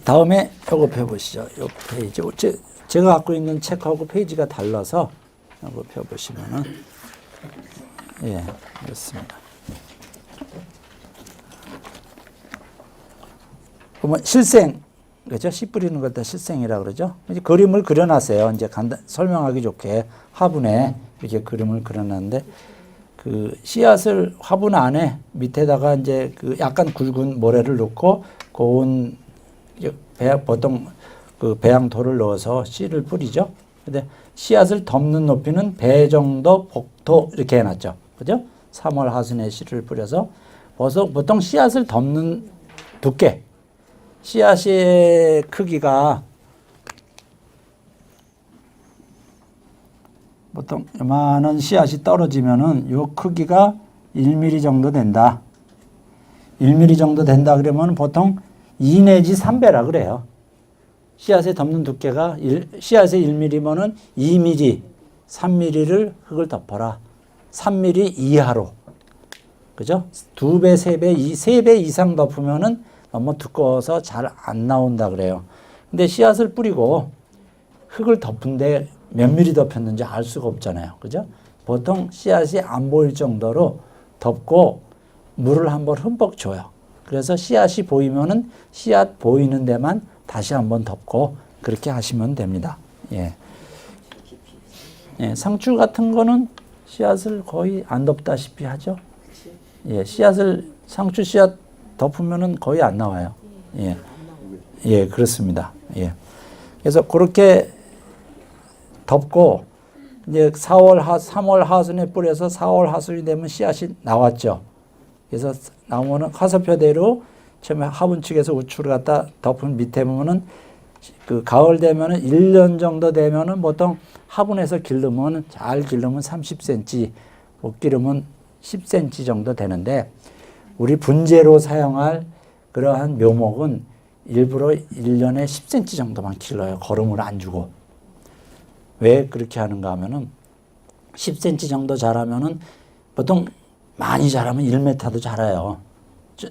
다음에 요거 펴보시죠. 요 페이지. 제가 갖고 있는 책하고 페이지가 달라서 요거 펴보시면은, 예, 그렇습니다. 그러면 실생, 그죠? 씨 뿌리는 걸 다 실생이라 그러죠. 이제 그림을 그려놨어요. 이제 설명하기 좋게 화분에 이렇게 그림을 그려놨는데, 그 씨앗을 화분 안에 밑에다가 이제 그 약간 굵은 모래를 넣고 고운 보통 그 배양토를 넣어서 씨를 뿌리죠. 근데 씨앗을 덮는 높이는 배 정도 복토 이렇게 해놨죠. 그죠? 3월 하순에 씨를 뿌려서 보통 씨앗을 덮는 두께, 씨앗의 크기가 보통 요만한 씨앗이 떨어지면은 요 크기가 1mm 정도 된다. 1mm 정도 된다 그러면 보통 2 내지 3배라 그래요. 씨앗에 덮는 두께가 씨앗의 1mm면은 2mm, 3mm를 흙을 덮어라. 3mm 이하로. 그죠? 2배, 3배, 3배 이상 덮으면은 너무 두꺼워서 잘 안 나온다 그래요. 근데 씨앗을 뿌리고 흙을 덮은데 몇 미리 덮였는지 알 수가 없잖아요. 그죠? 보통 씨앗이 안 보일 정도로 덮고 물을 한번 흠뻑 줘요. 그래서 씨앗이 보이면은 씨앗 보이는 데만 다시 한번 덮고 그렇게 하시면 됩니다. 예. 예, 상추 같은 거는 씨앗을 거의 안 덮다시피 하죠. 예, 상추 씨앗 덮으면은 거의 안 나와요. 예. 예, 그렇습니다. 예. 그래서 그렇게 덮고 이제 3월 하순에 뿌려서 4월 하순이 되면 씨앗이 나왔죠. 그래서 나오면은 화살표대로 처음에 화분 측에서 우측으로 갖다 덮은 밑에 보면은 그 가을 되면은 1년 정도 되면은 보통 화분에서 기르면 잘 기르면 30cm, 못 기르면 10cm 정도 되는데 우리 분재로 사용할 그러한 묘목은 일부러 1년에 10cm 정도만 길러요. 거름을 안 주고. 왜 그렇게 하는가 하면은 10cm 정도 자라면은 보통 많이 자라면 1m도 자라요.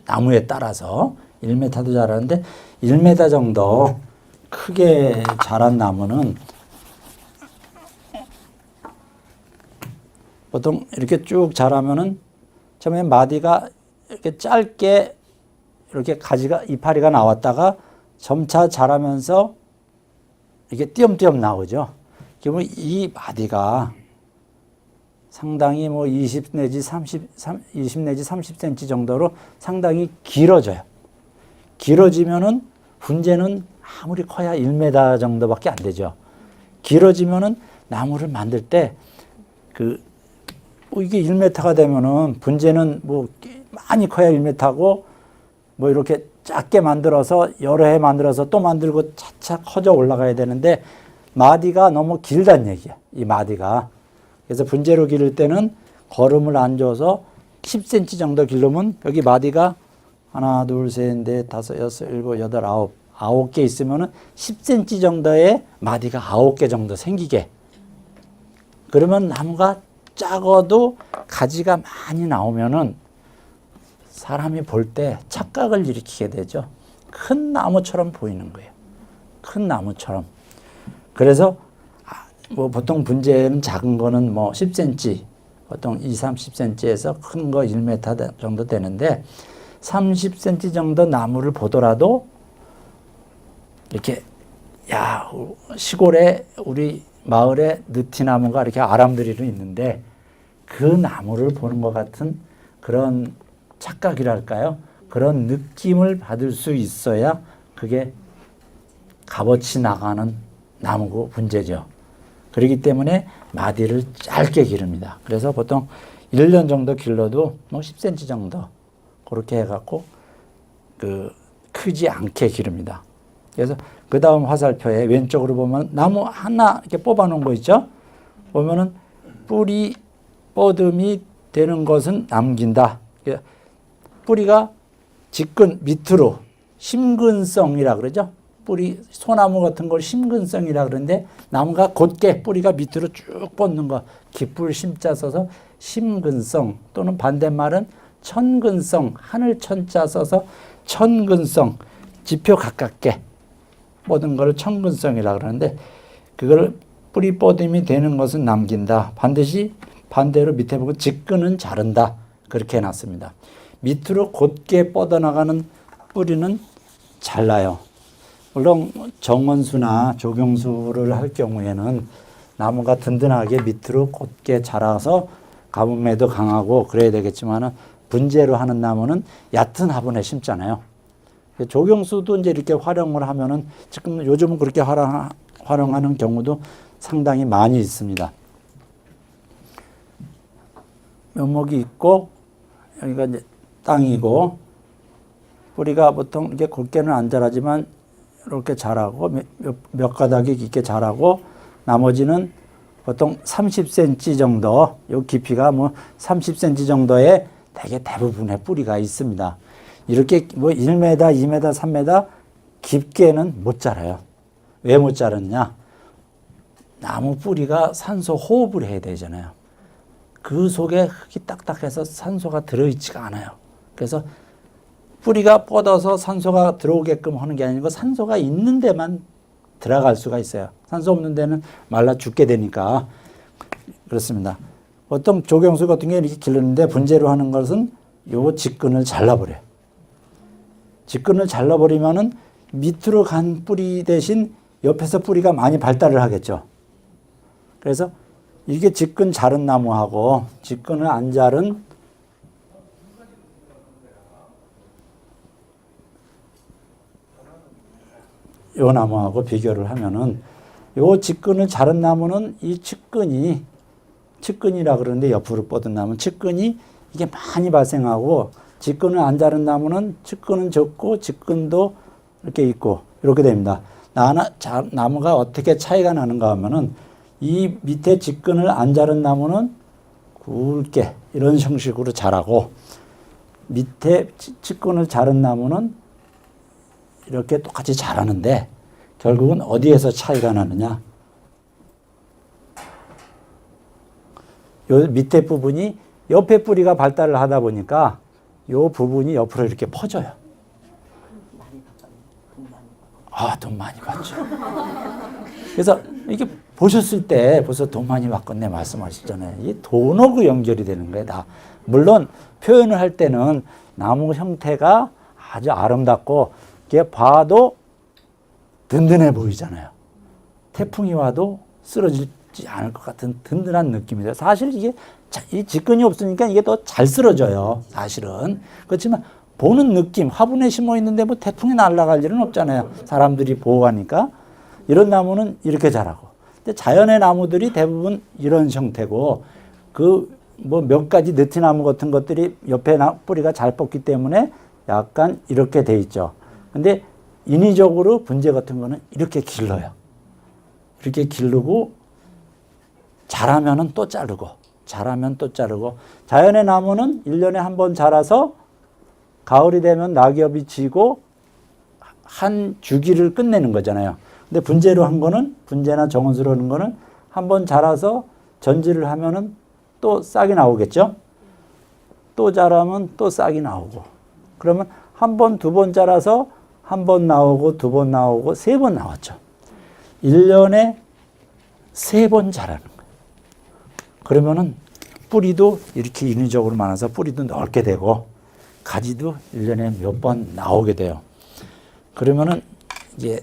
나무에 따라서 1m도 자라는데 1m 정도 크게 자란 나무는 보통 이렇게 쭉 자라면은 처음에 마디가 이렇게 짧게 이렇게 가지가 이파리가 나왔다가 점차 자라면서 이렇게 띄엄띄엄 나오죠. 그러면 이 마디가 상당히 뭐 20 내지 30cm 정도로 상당히 길어져요. 길어지면은 분재는 아무리 커야 1m 정도밖에 안 되죠. 길어지면은 나무를 만들 때 이게 1m가 되면은 분재는 뭐 많이 커야 1m고 뭐 이렇게 작게 만들어서 여러 해 만들어서 또 만들고 차차 커져 올라가야 되는데 마디가 너무 길다는 얘기야. 이 마디가. 그래서 분재로 기를 때는 거름을 안 줘서 10cm 정도 기르면 여기 마디가 하나, 둘, 셋, 넷, 다섯, 여섯, 일곱, 여덟, 아홉 개 있으면은 10cm 정도의 마디가 9개 정도 생기게. 그러면 나무가 작아도 가지가 많이 나오면은 사람이 볼 때 착각을 일으키게 되죠. 큰 나무처럼 보이는 거예요. 큰 나무처럼. 그래서 뭐 보통 분재는 작은 거는 뭐 10cm, 보통 30cm에서 큰 거 1m 정도 되는데 30cm 정도 나무를 보더라도 이렇게 시골에 우리 마을에 느티나무가 이렇게 아람들이로 있는데 그 나무를 보는 것 같은 그런 착각이랄까요? 그런 느낌을 받을 수 있어야 그게 값어치 나가는 나무고 분재죠. 그렇기 때문에 마디를 짧게 기릅니다. 그래서 보통 1년 정도 길러도 뭐 10cm 정도 그렇게 해갖고 크지 않게 기릅니다. 그래서 그 다음 화살표에 왼쪽으로 보면 나무 하나 이렇게 뽑아 놓은 거 있죠? 보면은 뿌리, 뻗음이 되는 것은 남긴다. 뿌리가 직근 밑으로 심근성이라 그러죠. 뿌리 소나무 같은 걸 심근성이라 그러는데 나무가 곧게 뿌리가 밑으로 쭉 뻗는 거 기쁠 심자 써서 심근성 또는 반대말은 천근성 하늘 천자 써서 천근성 지표 가깝게 뻗은 걸 천근성이라 그러는데 그걸 뿌리 뻗음이 되는 것은 남긴다. 반드시 반대로 밑에 보고 직근은 자른다. 그렇게 해놨습니다. 밑으로 곧게 뻗어나가는 뿌리는 잘라요. 물론 정원수나 조경수를 할 경우에는 나무가 든든하게 밑으로 곧게 자라서 가뭄에도 강하고 그래야 되겠지만은 분재로 하는 나무는 얕은 화분에 심잖아요. 조경수도 이제 이렇게 활용을 하면은 지금 요즘은 그렇게 활용하는 경우도 상당히 많이 있습니다. 묘목이 있고 여기가 이제 땅이고 뿌리가 보통 이렇게 곧게는 안 자라지만 이렇게 자라고 몇 가닥이 깊게 자라고 나머지는 보통 30cm 정도 요 깊이가 뭐 30cm 정도의 대부분의 뿌리가 있습니다. 이렇게 뭐 1m, 2m, 3m 깊게는 못 자라요. 왜 못 자랐냐? 나무 뿌리가 산소 호흡을 해야 되잖아요. 그 속에 흙이 딱딱해서 산소가 들어있지가 않아요. 그래서 뿌리가 뻗어서 산소가 들어오게끔 하는 게 아니고 산소가 있는 데만 들어갈 수가 있어요. 산소 없는 데는 말라 죽게 되니까 그렇습니다. 보통 조경수 같은 게 이렇게 기르는데 분재로 하는 것은 요 직근을 잘라버려요. 직근을 잘라버리면은 밑으로 간 뿌리 대신 옆에서 뿌리가 많이 발달을 하겠죠. 그래서 이게 직근 자른 나무하고 직근을 안 자른 요 나무하고 비교를 하면은 요 직근을 자른 나무는 이 측근이라 그러는데 옆으로 뻗은 나무는 측근이 이게 많이 발생하고 직근을 안 자른 나무는 측근은 적고 직근도 이렇게 있고 이렇게 됩니다. 나무가 어떻게 차이가 나는가 하면은 이 밑에 직근을 안 자른 나무는 굵게 이런 형식으로 자라고 밑에 직근을 자른 나무는 이렇게 똑같이 자라는데 결국은 어디에서 차이가 나느냐? 요 밑에 부분이 옆에 뿌리가 발달을 하다 보니까 요 부분이 옆으로 이렇게 퍼져요. 아, 돈 많이 받죠. 그래서 이게 보셨을 때 벌써 돈 많이 받겠네 말씀하시잖아요. 이게 돈하고 연결이 되는 거예요. 다. 물론 표현을 할 때는 나무 형태가 아주 아름답고 이게 봐도 든든해 보이잖아요. 태풍이 와도 쓰러지지 않을 것 같은 든든한 느낌이죠. 사실 이게 이 직근이 없으니까 이게 더 잘 쓰러져요. 사실은. 그렇지만 보는 느낌, 화분에 심어 있는데 뭐 태풍이 날아갈 일은 없잖아요. 사람들이 보호하니까. 이런 나무는 이렇게 자라고. 근데 자연의 나무들이 대부분 이런 형태고 그 뭐 몇 가지 느티나무 같은 것들이 옆에 뿌리가 잘 뻗기 때문에 약간 이렇게 돼 있죠. 근데 인위적으로 분재 같은 거는 이렇게 길러요. 이렇게 기르고 자라면은 또 자르고 자라면 또 자르고 자연의 나무는 1년에 한 번 자라서 가을이 되면 낙엽이 지고 한 주기를 끝내는 거잖아요. 근데 분재로 한 거는 분재나 정원수로 하는 거는 한 번 자라서 전지를 하면은 또 싹이 나오겠죠. 또 자라면 또 싹이 나오고 그러면 한 번, 두 번 자라서 한 번 나오고 두 번 나오고 세 번 나왔죠. 1년에 3번 자라는 거예요. 그러면은 뿌리도 이렇게 인위적으로 많아서 뿌리도 넓게 되고 가지도 1년에 몇 번 나오게 돼요. 그러면은 이제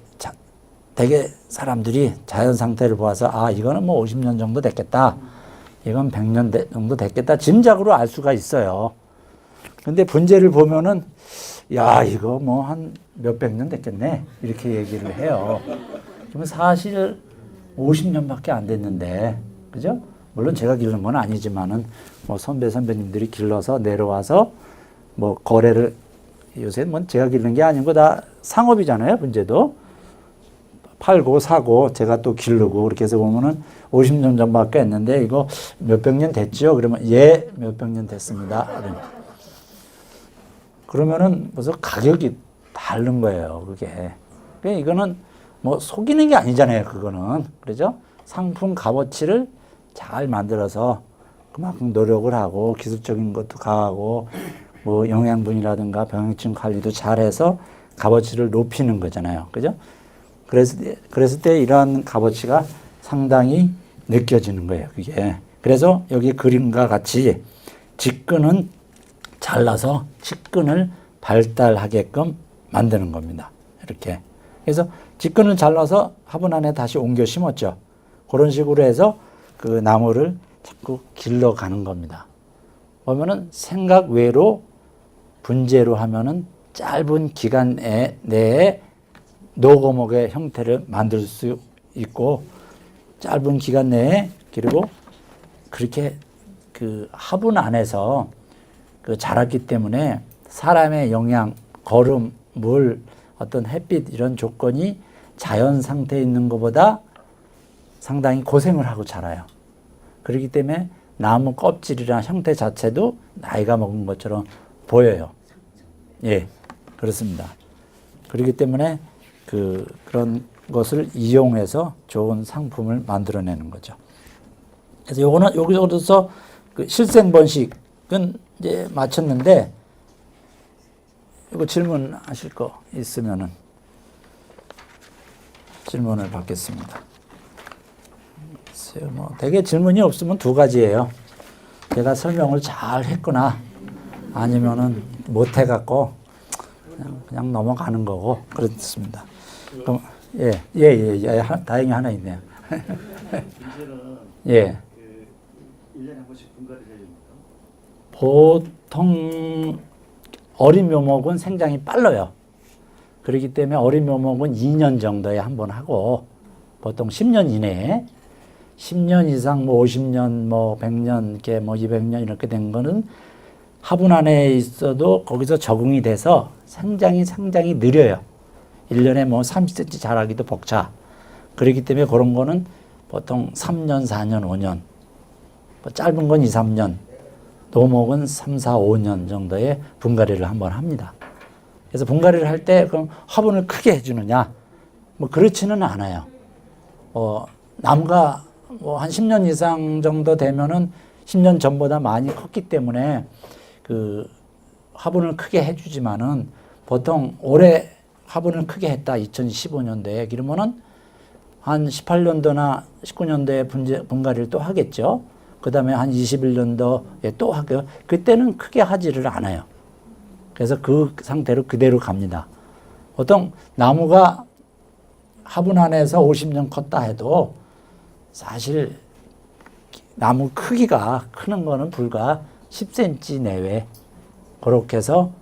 되게 사람들이 자연 상태를 보아서 아 이거는 뭐 50년 정도 됐겠다. 이건 100년 정도 됐겠다. 짐작으로 알 수가 있어요. 근데 분재를 보면은 야 이거 뭐 한 몇백 년 됐겠네 이렇게 얘기를 해요. 그러면 사실 50년밖에 안 됐는데 그죠? 물론 제가 기른 건 아니지만은 뭐 선배님들이 길러서 내려와서 뭐 거래를 요새 뭐 제가 기르는 게 아니고 다 상업이잖아요. 분재도 팔고 사고 제가 또 기르고 그렇게 해서 보면은 50년 전밖에 했는데 이거 몇백 년 됐죠? 그러면 예, 몇백 년 됐습니다. 그러면은 벌써 가격이 다른 거예요, 그게. 그러니까 이거는 뭐 속이는 게 아니잖아요, 그거는. 그렇죠? 상품 값어치를 잘 만들어서 그만큼 노력을 하고 기술적인 것도 강하고 뭐 영양분이라든가 병해충 관리도 잘해서 값어치를 높이는 거잖아요. 그죠? 그랬을 때 이러한 값어치가 상당히 느껴지는 거예요. 그게. 그래서 여기 그림과 같이 직근은 잘라서 직근을 발달하게끔 만드는 겁니다. 이렇게. 그래서 직근을 잘라서 화분 안에 다시 옮겨 심었죠. 그런 식으로 해서 그 나무를 자꾸 길러가는 겁니다. 보면은 생각 외로 분재로 하면은 짧은 기간 내에 노고목의 형태를 만들 수 있고 짧은 기간 내에 그리고 그렇게 그 화분 안에서 그 자랐기 때문에 사람의 영양, 거름, 물, 어떤 햇빛 이런 조건이 자연 상태에 있는 것보다 상당히 고생을 하고 자라요. 그렇기 때문에 나무 껍질이나 형태 자체도 나이가 먹은 것처럼 보여요. 예, 그렇습니다. 그렇기 때문에 그런 것을 이용해서 좋은 상품을 만들어내는 거죠. 그래서 요거는 여기서부터 그 실생 번식은 이제 마쳤는데 이거 질문하실 거 있으면은 질문을 받겠습니다. 글쎄요, 뭐 대개 질문이 없으면 두 가지예요. 제가 설명을 잘 했거나 아니면은 못 해갖고 그냥 넘어가는 거고 그렇습니다. 그럼 다행히 하나 있네요. 예. 1년에 한 번씩 분갈이를 해야 됩니까? 보통 어린 묘목은 생장이 빨라요. 그렇기 때문에 어린 묘목은 2년 정도에 한 번 하고 보통 10년 이내에 10년 이상 뭐 50년 뭐 100년 이렇게 뭐 200년 이렇게 된 거는 화분 안에 있어도 거기서 적응이 돼서 생장이 상당히 느려요. 1년에 뭐 30cm 자라기도 벅차. 그렇기 때문에 그런 거는 보통 3년, 4년, 5년. 뭐 짧은 건 2, 3년. 노목은 3, 4, 5년 정도의 분갈이를 한번 합니다. 그래서 분갈이를 할 때 그럼 화분을 크게 해주느냐? 뭐 그렇지는 않아요. 나무가 뭐 한 10년 이상 정도 되면은 10년 전보다 많이 컸기 때문에 그 화분을 크게 해주지만은 보통 올해 화분을 크게 했다. 2015년도에 그러면은 한 18년도나 19년도에 분갈이를 또 하겠죠. 그 다음에 한 21년도에 또 하고요. 그때는 크게 하지를 않아요. 그래서 그 상태로 그대로 갑니다. 보통 나무가 화분 안에서 50년 컸다 해도 사실 나무 크기가 크는 거는 불과 10cm 내외 그렇게 해서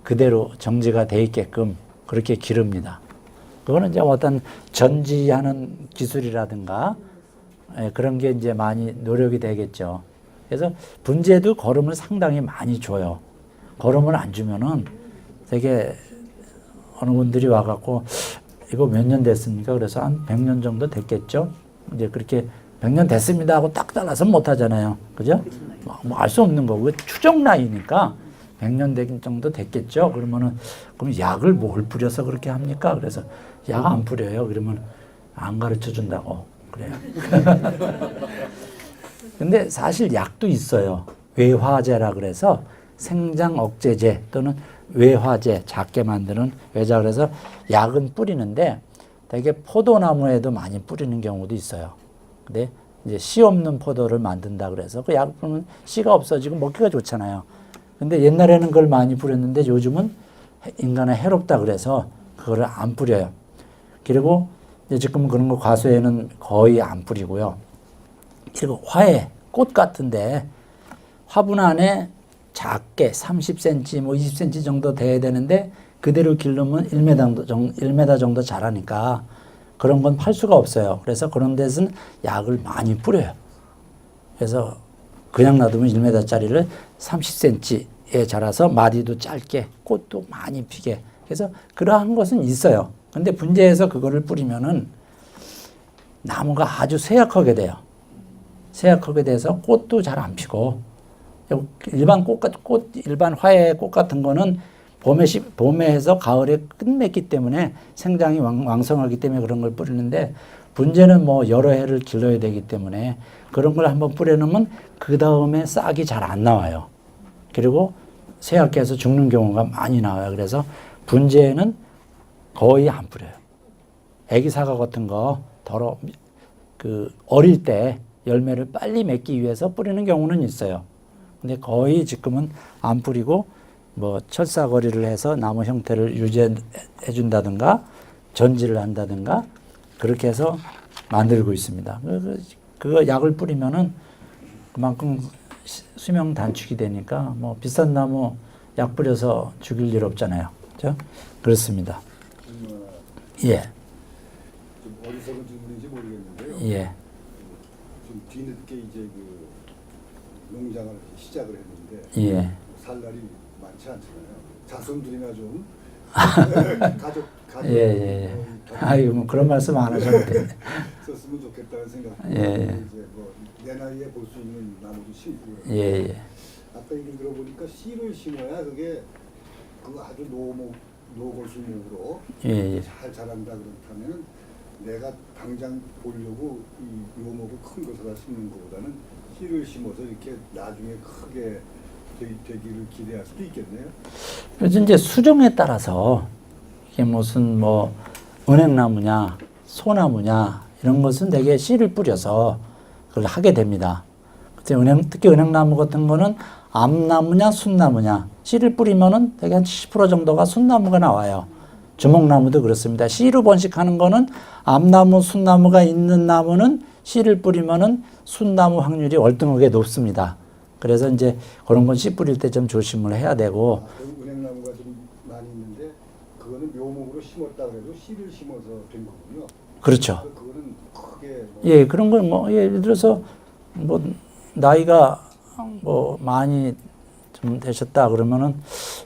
그대로 정지가 돼 있게끔 그렇게 기릅니다. 그거는 이제 어떤 전지하는 기술이라든가 그런 게 이제 많이 노력이 되겠죠. 그래서 분재도 거름을 상당히 많이 줘요. 거름을 안 주면은 되게 어느 분들이 와갖고 이거 몇 년 됐습니까? 그래서 한 100년 정도 됐겠죠. 이제 그렇게 100년 됐습니다 하고 딱 잘라서 못 하잖아요. 그죠? 뭐 알 수 없는 거고 추정 나이니까 100년 된 정도 됐겠죠. 그러면은 그럼 약을 뭘 뿌려서 그렇게 합니까? 그래서 약 안 뿌려요. 그러면 안 가르쳐 준다고 그래요. 근데 사실 약도 있어요. 외화제라 그래서 생장 억제제 또는 외화제 작게 만드는 외자 그래서 약은 뿌리는데 되게 포도나무에도 많이 뿌리는 경우도 있어요. 근데 이제 씨 없는 포도를 만든다 그래서 그 약 뿌리면 씨가 없어지고 먹기가 좋잖아요. 근데 옛날에는 그걸 많이 뿌렸는데 요즘은 인간에 해롭다 그래서 그거를 안 뿌려요. 그리고 이제 지금 그런 거 과수에는 거의 안 뿌리고요. 그리고 화해, 꽃 같은데 화분 안에 작게 30cm, 뭐 20cm 정도 돼야 되는데 그대로 기르면 1m 정도 자라니까 그런 건 팔 수가 없어요. 그래서 그런 데서는 약을 많이 뿌려요. 그래서 그냥 놔두면 1m짜리를 30cm에 자라서 마디도 짧게 꽃도 많이 피게. 그래서 그러한 것은 있어요. 근데 분재해서 그거를 뿌리면은 나무가 아주 쇠약하게 돼요. 쇠약하게 돼서 꽃도 잘 안 피고 일반 일반 화훼 꽃 같은 거는 봄에 해서 가을에 끝맺기 때문에 생장이 왕성하기 때문에 그런 걸 뿌리는데 분재는 뭐 여러 해를 길러야 되기 때문에 그런 걸 한번 뿌려놓으면 그 다음에 싹이 잘 안 나와요. 그리고 쇠약게 해서 죽는 경우가 많이 나와요. 그래서 분재는 거의 안 뿌려요. 애기 사과 같은 거 어릴 때 열매를 빨리 맺기 위해서 뿌리는 경우는 있어요. 근데 거의 지금은 안 뿌리고 뭐 철사거리를 해서 나무 형태를 유지해 준다든가 전지를 한다든가 그렇게 해서 만들고 있습니다. 그 약을 뿌리면은 그만큼 수명 단축이 되니까 뭐 비싼 나무 약 뿌려서 죽일 일 없잖아요. 그렇죠? 그렇습니다. 예. 좀 어리석은 질문인지 모르겠는데요. 예. 좀 뒤늦게 이제 그 농장을 시작을 했는데 예. 살 날이 많지 않잖아요. 자손들이나 좀 가족 예. 아이고 뭐 그런 말씀 안 하셔도 돼. 썼으면 좋겠다는 생각. 예. 이제 뭐 내 나이에 볼 수 있는 나무도 심고. 예. 아까 얘기 들어보니까 씨를 심어야 그게 그 아주 노골수목으로 예. 잘 자란다 그렇다면 내가 당장 보려고 이 묘목을 큰 것을 심는 것보다는 씨를 심어서 이렇게 나중에 크게 되기를 기대할 수도 있겠네요. 그래서 이제 수종에 따라서 이게 무슨 뭐 은행나무냐 소나무냐 이런 것은 되게 씨를 뿌려서 그걸 하게 됩니다. 특히 은행나무 같은 거는 암나무냐 순나무냐 씨를 뿌리면은 되게 한 70% 정도가 순나무가 나와요. 주목나무도 그렇습니다. 씨로 번식하는 거는 암나무, 순나무가 있는 나무는 씨를 뿌리면은 순나무 확률이 월등하게 높습니다. 그래서 이제 그런 건 씨 뿌릴 때 좀 조심을 해야 되고. 은행나무가 좀 많이 있는데 그거는 묘목으로 심었다 그래도 씨를 심어서 된 거군요. 그렇죠. 그거는 크게 예, 그런 걸 뭐 예를 들어서 뭐 나이가 뭐 많이 좀 되셨다 그러면은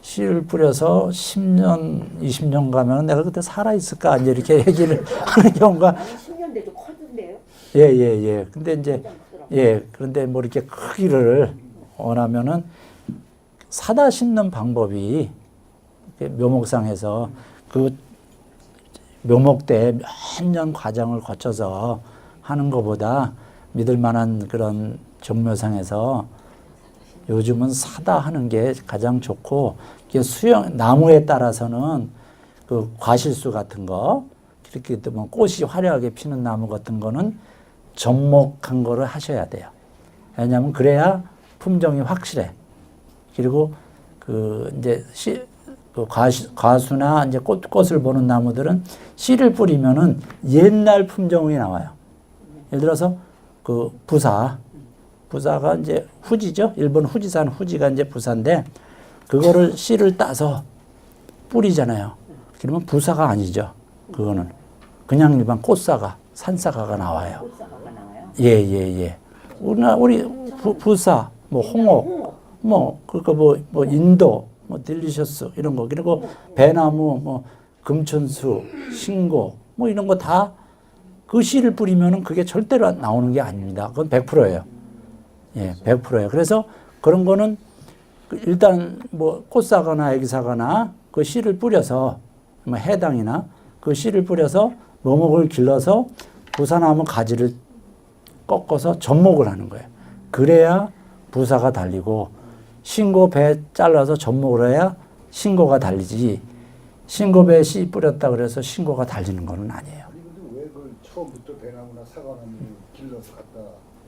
씨를 뿌려서 10년, 20년 가면 내가 그때 살아 있을까 이제 이렇게 얘기를 하는 경우가 10년 돼도 커진데요. 예. 근데 이제 그런데 뭐 이렇게 크기를 원하면은 사다 심는 방법이 묘목상에서 그 묘목 때 몇 년 과정을 거쳐서 하는 것보다 믿을 만한 그런 종묘상에서 요즘은 사다 하는 게 가장 좋고, 나무에 따라서는 그 과실수 같은 거, 이렇게 뭐 꽃이 화려하게 피는 나무 같은 거는 접목한 거를 하셔야 돼요. 왜냐하면 그래야 품종이 확실해. 그리고 과수나 이제 꽃을 보는 나무들은 씨를 뿌리면은 옛날 품종이 나와요. 예를 들어서 그 부사가 이제 후지죠. 일본 후지산 후지가 이제 부사인데 그거를 씨를 따서 뿌리잖아요. 그러면 부사가 아니죠. 그거는 그냥 일반 꽃사과, 산사과가 나와요. 꽃사과가 나와요. 예. 우리 부사, 뭐 홍옥, 뭐 인도, 뭐 딜리셔스 이런 거, 그리고 배나무, 뭐 금천수, 신고, 뭐 이런 거 다 그 씨를 뿌리면은 그게 절대로 나오는 게 아닙니다. 그건 100%예요. 예, 100%예요. 그래서 그런 거는 일단 뭐 꽃사과나 애기사과나 그 씨를 뿌려서 뭐 해당이나 그 씨를 뿌려서 묘목을 길러서 부사나무 가지를 꺾어서 접목을 하는 거예요. 그래야 부사가 달리고 신고 배 잘라서 접목을 해야 신고가 달리지. 신고 배에 씨 뿌렸다 그래서 신고가 달리는 거는 아니에요. 아니 근데 왜 그 처음부터 배나무나 사과나무를 길러서 갖다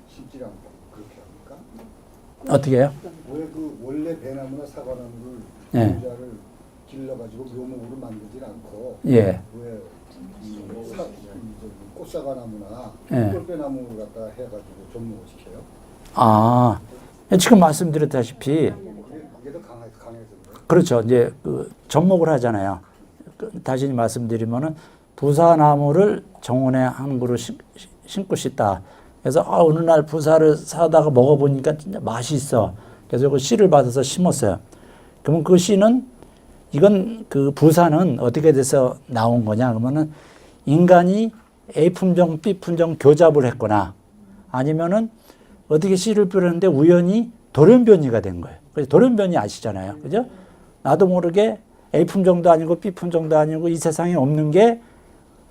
심지 않고 그렇게 합니까? 어떻게 해요? 왜 그 원래 배나무나 사과나무를 예. 모자를 길러가지고 묘목으로 만들지 않고 예. 왜 꽃사과나무나 예. 꿀배나무를 갖다 해가지고 접목을 시켜요? 아, 지금 말씀드렸다시피 그게 더 강해서 그래요? 그렇죠. 이제 그 접목을 하잖아요. 다시 말씀드리면은 부사나무를 정원에 한 그루 심고 싶다. 그래서 어느 날 부사를 사다가 먹어보니까 진짜 맛이 있어. 그래서 그 씨를 받아서 심었어요. 그러면 그 씨는 이건 그 부사는 어떻게 돼서 나온 거냐 그러면은 인간이 A 품종, B 품종 교잡을 했거나 아니면은 어떻게 씨를 뿌렸는데 우연히 돌연변이가 된 거예요. 그래서 돌연변이 아시잖아요. 그죠? 나도 모르게 A 품종도 아니고 B 품종도 아니고 이 세상에 없는 게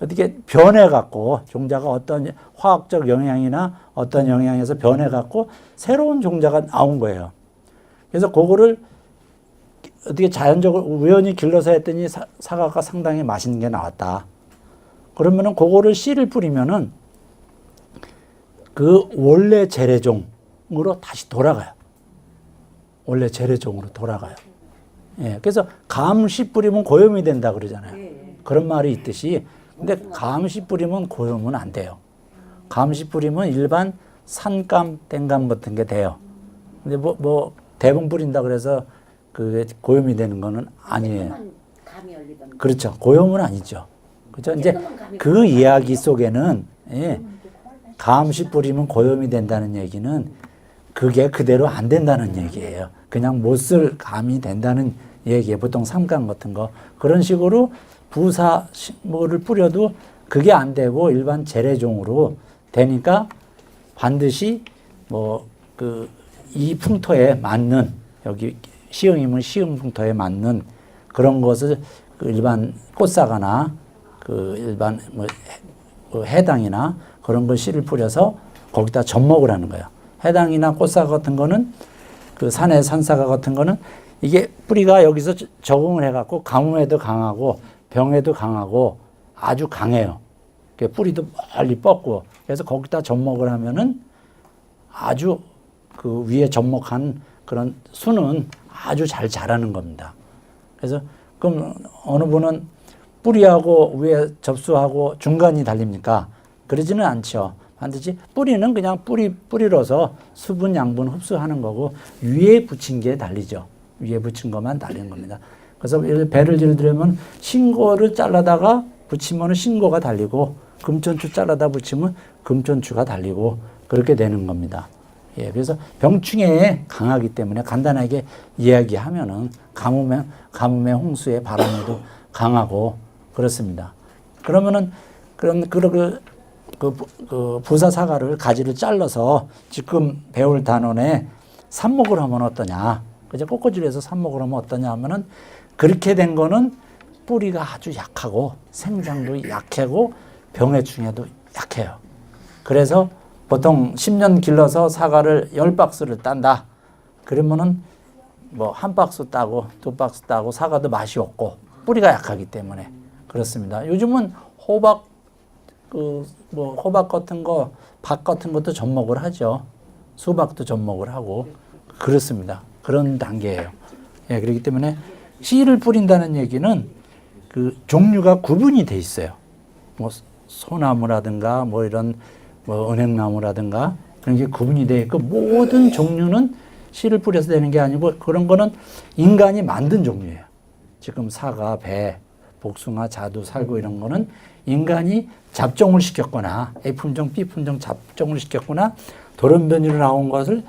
어떻게 변해갖고 종자가 어떤 화학적 영향이나 어떤 영향에서 변해갖고 새로운 종자가 나온 거예요. 그래서 그거를 어떻게 자연적으로 우연히 길러서 했더니 사과가 상당히 맛있는 게 나왔다. 그러면은 그거를 씨를 뿌리면은 그 원래 재래종으로 다시 돌아가요. 원래 재래종으로 돌아가요. 예, 그래서 감씨 뿌리면 고염이 된다 그러잖아요. 그런 말이 있듯이 근데 감씨 뿌리면 고염은 안 돼요. 감씨 뿌리면 일반 산감, 땡감 같은 게 돼요. 근데 뭐 대금 뿌린다 그래서 그 고염이 되는 거는 아니에요. 감이 열리던. 그렇죠. 고염은 아니죠. 그렇죠. 이제 그 이야기 속에는 예, 감씨 뿌리면 고염이 된다는 얘기는 그게 그대로 안 된다는 얘기예요. 그냥 못 쓸 감이 된다는 얘기예요. 보통 삼감 같은 거 그런 식으로 부사 뭐를 뿌려도 그게 안 되고 일반 재래종으로 되니까 반드시 뭐 그 이 풍토에 맞는 여기 시흥이면 시흥 풍토에 맞는 그런 것을 그 일반 꽃사과나 그 일반 뭐 해당이나 그런 걸 씨를 뿌려서 거기다 접목을 하는 거예요. 해당이나 꽃사과 같은 거는 그 산의 산사과 같은 거는 이게 뿌리가 여기서 적응을 해갖고 가뭄에도 강하고 병에도 강하고 아주 강해요. 뿌리도 멀리 뻗고 그래서 거기다 접목을 하면은 아주 그 위에 접목한 그런 수는 아주 잘 자라는 겁니다. 그래서 그럼 어느 분은 뿌리하고 위에 접수하고 중간이 달립니까? 그러지는 않죠. 반드시 뿌리는 그냥 뿌리로서 수분, 양분 흡수하는 거고 위에 붙인 게 달리죠. 위에 붙인 것만 달리는 겁니다. 그래서 배를 예를 들면 신고를 잘라다가 붙이면 신고가 달리고 금천추 잘라다 붙이면 금천추가 달리고 그렇게 되는 겁니다. 예, 그래서 병충해에 강하기 때문에 간단하게 이야기하면은 가뭄에 홍수에 바람에도 강하고 그렇습니다. 그러면은 그 부사 사과를 가지를 잘라서 지금 배울 단원에 삽목을 하면 어떠냐? 그죠? 꽃꽂이에서 삽목을 하면 어떠냐 하면은 그렇게 된 거는 뿌리가 아주 약하고 생장도 약하고 병해충에도 약해요. 그래서 보통 10년 길러서 사과를 10박스를 딴다. 그러면은 뭐 한 박스 따고 두 박스 따고 사과도 맛이 없고 뿌리가 약하기 때문에 그렇습니다. 요즘은 호박 뭐 호박 같은 거, 박 같은 것도 접목을 하죠. 수박도 접목을 하고 그렇습니다. 그런 단계예요. 예, 그렇기 때문에 씨를 뿌린다는 얘기는 그 종류가 구분이 돼 있어요. 뭐 소나무라든가 뭐 이런 뭐 은행나무라든가 그런 게 구분이 돼 있고 모든 종류는 씨를 뿌려서 되는 게 아니고 그런 거는 인간이 만든 종류예요. 지금 사과, 배, 복숭아, 자두, 살구 이런 거는 인간이 잡종을 시켰거나 A 품종, B 품종 잡종을 시켰거나 돌연변이로 나온 것을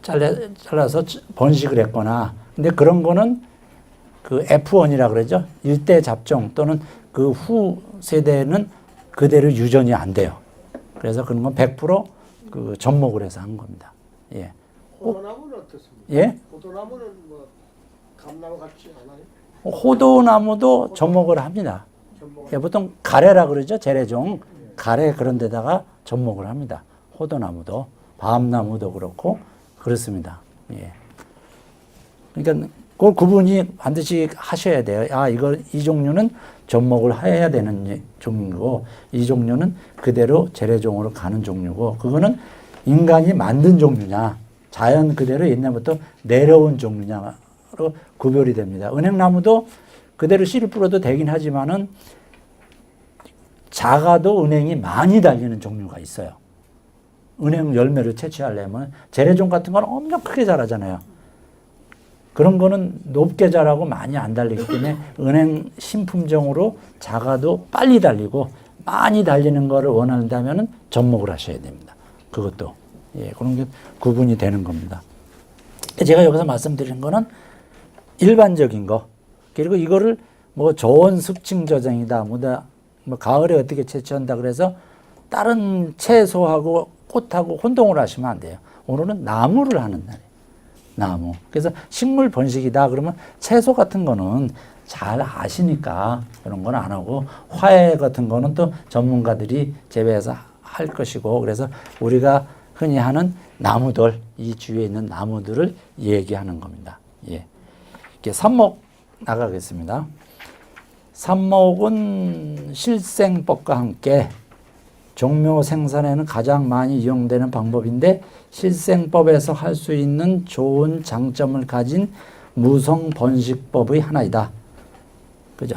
잘라서 번식을 했거나 근데 그런 거는 그 F1이라 그러죠. 일대 잡종 또는 그 후 세대는 그대로 유전이 안 돼요. 그래서 그런 건 100% 접목을 해서 한 겁니다. 예. 호도나무는 어떻습니까? 예? 호도나무는 뭐 감나무 같지 않아요? 호도나무도 접목을 합니다. 예, 보통 가래라 그러죠. 재래종. 가래 그런 데다가 접목을 합니다. 호도나무도. 밤나무도 그렇고 그렇습니다. 예. 그러니까 그 구분이 반드시 하셔야 돼요. 이 종류는 접목을 해야 되는 종류고 이 종류는 그대로 재래종으로 가는 종류고 그거는 인간이 만든 종류냐 자연 그대로 옛날부터 내려온 종류냐로 구별이 됩니다. 은행나무도 그대로 씨를 뿌려도 되긴 하지만은 작아도 은행이 많이 달리는 종류가 있어요. 은행 열매를 채취하려면 재래종 같은 건 엄청 크게 자라잖아요. 그런 거는 높게 자라고 많이 안 달리기 때문에 은행 신품종으로 작아도 빨리 달리고 많이 달리는 거를 원한다면은 접목을 하셔야 됩니다. 그것도 예, 그런 게 구분이 되는 겁니다. 제가 여기서 말씀드린 거는 일반적인 거 그리고 이거를 뭐 저온 습층 저장이다, 뭐 가을에 어떻게 채취한다 그래서 다른 채소하고 꽃하고 혼동을 하시면 안 돼요. 오늘은 나무를 하는 날이에요. 나무. 그래서 식물 번식이다 그러면 채소 같은 거는 잘 아시니까 그런 건 안 하고 화훼 같은 거는 또 전문가들이 재배해서 할 것이고 그래서 우리가 흔히 하는 나무들, 이 주위에 있는 나무들을 얘기하는 겁니다. 예. 이렇게 삽목 나가겠습니다. 삽목은 실생법과 함께 종묘 생산에는 가장 많이 이용되는 방법인데 실생법에서 할 수 있는 좋은 장점을 가진 무성 번식법의 하나이다. 그죠?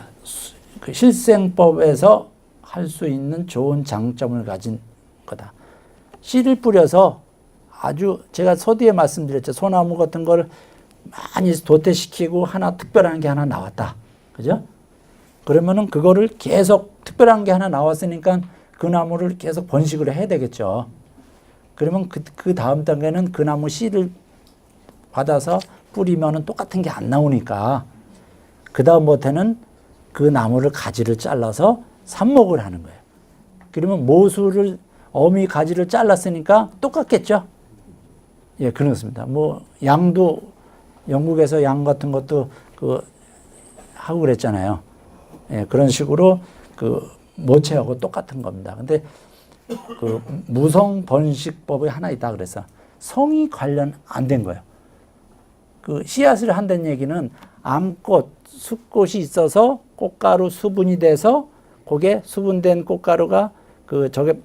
그 실생법에서 할 수 있는 좋은 장점을 가진 거다. 씨를 뿌려서 아주 제가 서두에 말씀드렸죠. 소나무 같은 걸 많이 도태시키고 하나 특별한 게 하나 나왔다. 그죠? 그러면은 그거를 계속 특별한 게 하나 나왔으니까 그 나무를 계속 번식을 해야 되겠죠. 그러면 그 다음 단계는 그 나무 씨를 받아서 뿌리면은 똑같은 게 안 나오니까 그 다음부터는 그 나무를 가지를 잘라서 삽목을 하는 거예요. 그러면 모수를 어미 가지를 잘랐으니까 똑같겠죠. 예, 그렇습니다. 뭐 양도 영국에서 양 같은 것도 그 하고 그랬잖아요. 예, 그런 식으로 그 모체하고 똑같은 겁니다. 근데 그 무성 번식법의 하나 있다 그래서 성이 관련 안 된 거예요. 그 씨앗을 한다는 얘기는 암꽃, 숫꽃이 있어서 꽃가루 수분이 돼서 그게 수분된 꽃가루가 그 저게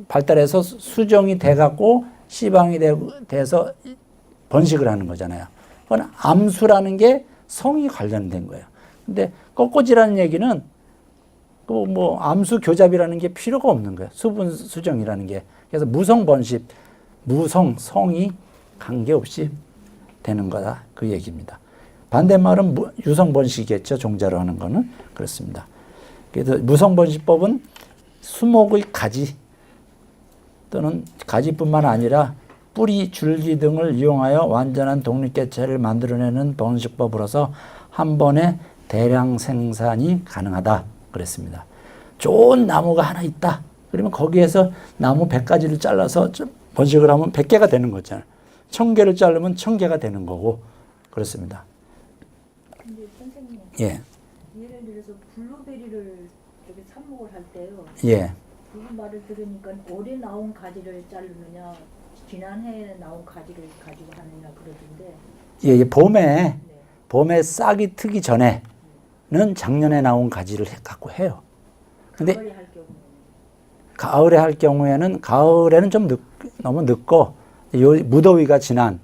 발달해서 수정이 돼 갖고 씨방이 돼서 번식을 하는 거잖아요. 그건 암수라는 게 성이 관련된 거예요. 근데 꽃꽂이라는 얘기는 그 뭐 암수 교잡이라는 게 필요가 없는 거예요. 수분 수정이라는 게. 그래서 무성 번식, 무성 성이 관계없이 되는 거다. 그 얘기입니다. 반대말은 유성 번식이겠죠. 종자로 하는 거는 그렇습니다. 그래서 무성 번식법은 수목의 가지 또는 가지뿐만 아니라 뿌리, 줄기 등을 이용하여 완전한 독립개체를 만들어내는 번식법으로서 한 번에 대량 생산이 가능하다 그랬습니다. 좋은 나무가 하나 있다. 그러면 거기에서 나무 100가지를 잘라서 번식을 하면 100개가 되는 거잖아요. 1000개를 자르면 1000개가 되는 거고 그렇습니다. 근데 선생님, 예. 예를 들어서 블루베리를 저기 삽목을 할 때요. 예. 그분 말을 들으니까 올해 나온 가지를 자르느냐, 지난해 나온 가지를 가지고 하느냐 그러던데. 예, 봄에 네. 봄에 싹이 트기 전에는 작년에 나온 가지를 갖고 해요. 근데 가을에 할 경우는 가을에 할 경우에는 가을에는 좀 너무 늦고 요 무더위가 지난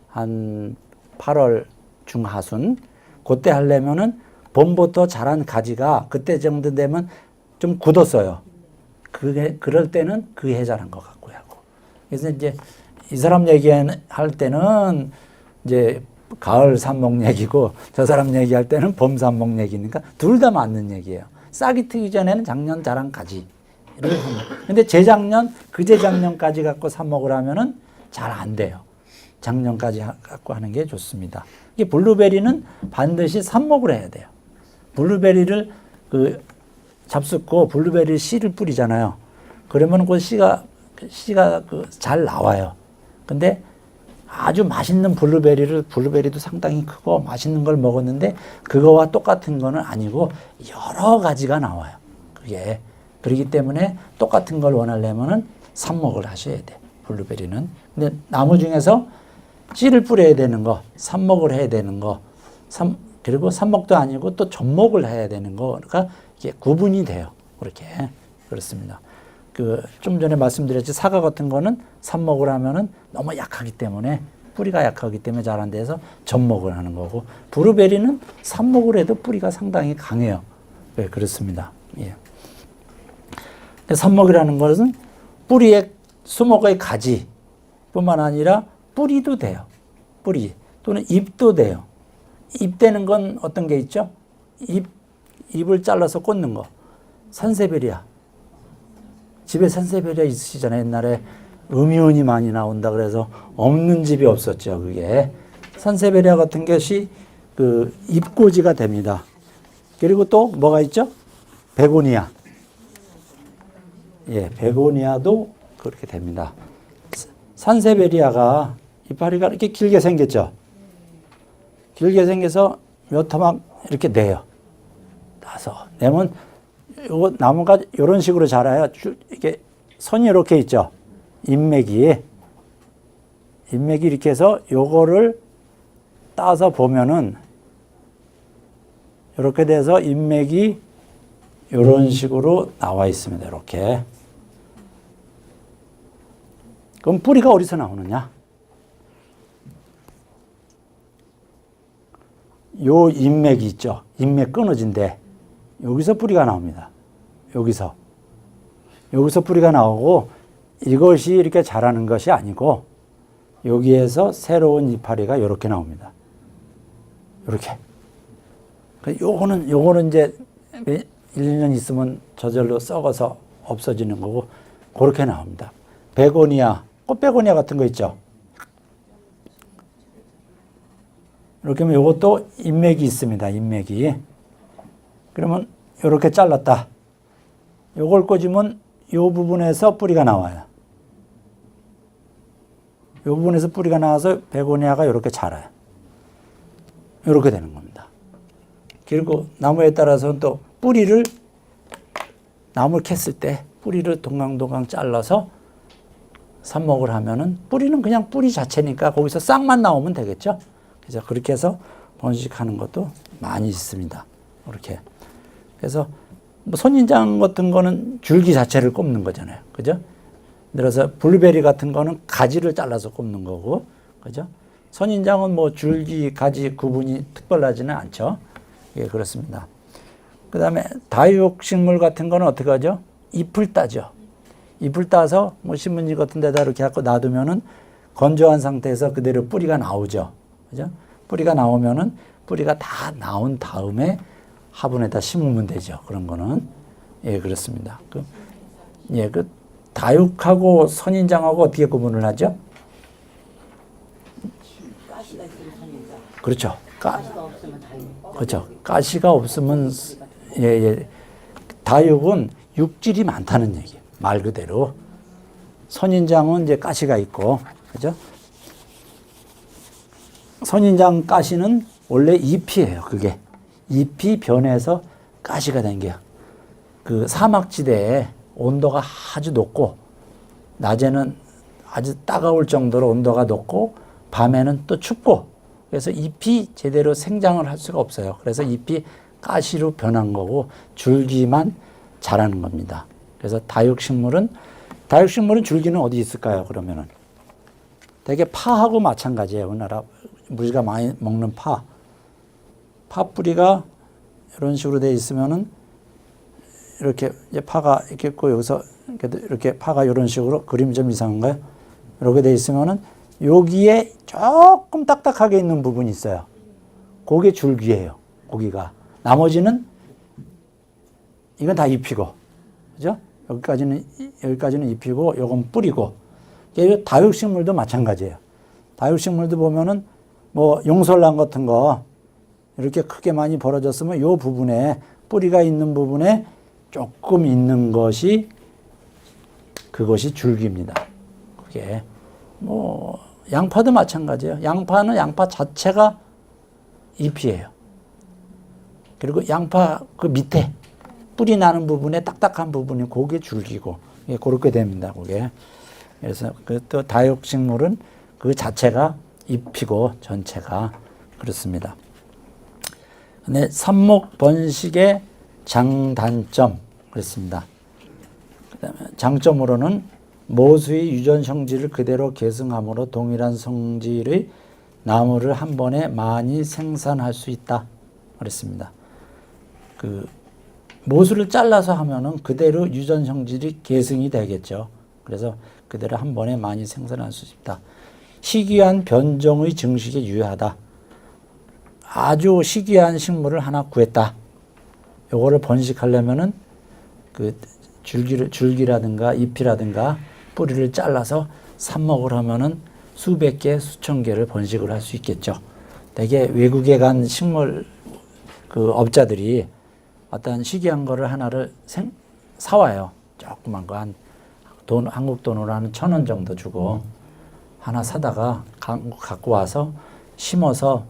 한 8월 중하순 그때 하려면은 봄부터 자란 가지가 그때 정도 되면 좀 굳었어요. 그게 그럴 때는 그 해 자란 거 갖고 하고. 그래서 이제 이 사람 얘기할 때는 이제 가을 삽목 얘기고 저 사람 얘기할 때는 봄 삽목 얘기니까 둘 다 맞는 얘기예요. 싹이 트기 전에는 작년 자란 가지를 근데 재작년 그재작년까지 갖고 삽목을 하면은 잘 안 돼요. 작년까지 갖고 하는 게 좋습니다. 이게 블루베리는 반드시 삽목을 해야 돼요. 블루베리를 그 잡숫고 블루베리 씨를 뿌리잖아요. 그러면 그 씨가 그 잘 나와요. 근데 아주 맛있는 블루베리도 상당히 크고 맛있는 걸 먹었는데 그거와 똑같은 거는 아니고 여러 가지가 나와요. 그게. 그렇기 때문에 똑같은 걸 원하려면은 삽목을 하셔야 돼. 블루베리는. 근데 나무 중에서 씨를 뿌려야 되는 거, 삽목을 해야 되는 거, 그리고 삽목도 아니고 또 접목을 해야 되는 거가 이게 구분이 돼요. 그렇게. 그렇습니다. 좀 전에 말씀드렸지 사과 같은 거는 삽목을 하면은 너무 약하기 때문에 뿌리가 약하기 때문에 잘 안 돼서 접목을 하는 거고 블루베리는 삽목을 해도 뿌리가 상당히 강해요. 네, 그렇습니다. 예. 삽목이라는 것은 뿌리의 수목의 가지뿐만 아니라 뿌리도 돼요. 뿌리 또는 잎도 돼요. 잎 되는 건 어떤 게 있죠? 잎을 잘라서 꽂는 거. 산세베리아. 집에 산세베리아 있으시잖아요. 옛날에 음이온이 많이 나온다 그래서 없는 집이 없었죠. 그게 산세베리아 같은 것이 그 잎꽂이가 됩니다. 그리고 또 뭐가 있죠? 베고니아. 예, 베고니아도 그렇게 됩니다. 산세베리아가 이파리가 이렇게 길게 생겼죠. 길게 생겨서 몇 토막 이렇게 내요. 나서 내면 요거 나무가 이런 식으로 자라요. 이렇게 선이 이렇게 있죠. 잎맥이 이렇게 해서 요거를 따서 보면은 이렇게 돼서 잎맥이 이런 식으로 나와 있습니다. 이렇게. 그럼 뿌리가 어디서 나오느냐? 요 잎맥이 있죠. 잎맥 끊어진데 여기서 뿌리가 나옵니다. 여기서 뿌리가 나오고 이것이 이렇게 자라는 것이 아니고 여기에서 새로운 이파리가 이렇게 나옵니다. 이렇게. 요거는 이제 1, 2년 있으면 저절로 썩어서 없어지는 거고 그렇게 나옵니다. 베고니아, 꽃베고니아 같은 거 있죠. 이렇게 하면 요것도 잎맥이 있습니다. 잎맥이. 그러면 이렇게 잘랐다. 요걸 꽂으면 요 부분에서 뿌리가 나와요. 요 부분에서 뿌리가 나와서 베고니아가 이렇게 자라요. 이렇게 되는 겁니다. 그리고 나무에 따라서는 또 나무를 캤을 때 뿌리를 동강동강 잘라서 삽목을 하면은 뿌리는 그냥 뿌리 자체니까 거기서 싹만 나오면 되겠죠. 그래서 그렇게 해서 번식하는 것도 많이 있습니다. 이렇게. 그래서 뭐 선인장 같은 거는 줄기 자체를 꼽는 거잖아요. 그죠? 들어서 블루베리 같은 거는 가지를 잘라서 꼽는 거고, 그죠? 선인장은 뭐 줄기, 가지 구분이 특별하지는 않죠. 예, 그렇습니다. 그 다음에 다육식물 같은 거는 어떻게 하죠? 잎을 따죠. 잎을 따서 뭐 신문지 같은 데다 이렇게 갖고 놔두면은 건조한 상태에서 그대로 뿌리가 나오죠. 그죠? 뿌리가 나오면은 뿌리가 다 나온 다음에 화분에다 심으면 되죠. 그런 거는. 예, 그렇습니다. 그 다육하고 선인장하고 어떻게 구분을 하죠? 가시가 있으면 선인장. 그렇죠. 가시가 없으면 다육. 그렇죠. 가시가 없으면 다육은 육질이 많다는 얘기예요. 말 그대로. 선인장은 이제 가시가 있고, 그죠? 선인장 가시는 원래 잎이에요. 그게 잎이 변해서 가시가 된 게요. 그 사막지대에 온도가 아주 높고 낮에는 아주 따가울 정도로 온도가 높고 밤에는 또 춥고 그래서 잎이 제대로 생장을 할 수가 없어요. 그래서 잎이 가시로 변한 거고 줄기만 자라는 겁니다. 그래서 다육식물은 줄기는 어디 있을까요? 그러면은 되게 파하고 마찬가지예요. 우리나라 우리가 많이 먹는 파 뿌리가 이런 식으로 돼 있으면은 이렇게 이제 파가 이렇게 있고 여기서 이렇게 파가 이런 식으로 그림이 좀 이상한가요? 이렇게 돼 있으면은 여기에 조금 딱딱하게 있는 부분이 있어요. 그게 줄기예요. 고기가. 나머지는 이건 다 잎이고, 그죠? 여기까지는 잎이고, 요건 뿌리고. 다육식물도 마찬가지예요. 다육식물도 보면은 뭐 용설랑 같은 거 이렇게 크게 많이 벌어졌으면 요 부분에 뿌리가 있는 부분에 조금 있는 것이 그것이 줄기입니다. 그게 뭐 양파도 마찬가지예요. 양파는 양파 자체가 잎이에요. 그리고 양파 그 밑에 뿌리 나는 부분에 딱딱한 부분이 그게 줄기고 그렇게 됩니다. 그게 그래서 또 다육식물은 그 자체가 잎이고 전체가 그렇습니다. 근데 삽목 번식의 장단점 그렇습니다. 그다음에 장점으로는 모수의 유전 성질을 그대로 계승함으로 동일한 성질의 나무를 한 번에 많이 생산할 수 있다 그랬습니다. 그 모수를 잘라서 하면은 그대로 유전 성질이 계승이 되겠죠. 그래서 그대로 한 번에 많이 생산할 수 있다. 희귀한 변종의 증식에 유효하다. 아주 희귀한 식물을 하나 구했다. 요거를 번식하려면은 그 줄기라든가 잎이라든가 뿌리를 잘라서 삽목을 하면은 수백 개, 수천 개를 번식을 할 수 있겠죠. 되게 외국에 간 식물 그 업자들이 어떤 희귀한 거를 하나를 사와요. 조그만 거 한국 돈으로 한 1,000원 정도 주고 하나 사다가 갖고 와서 심어서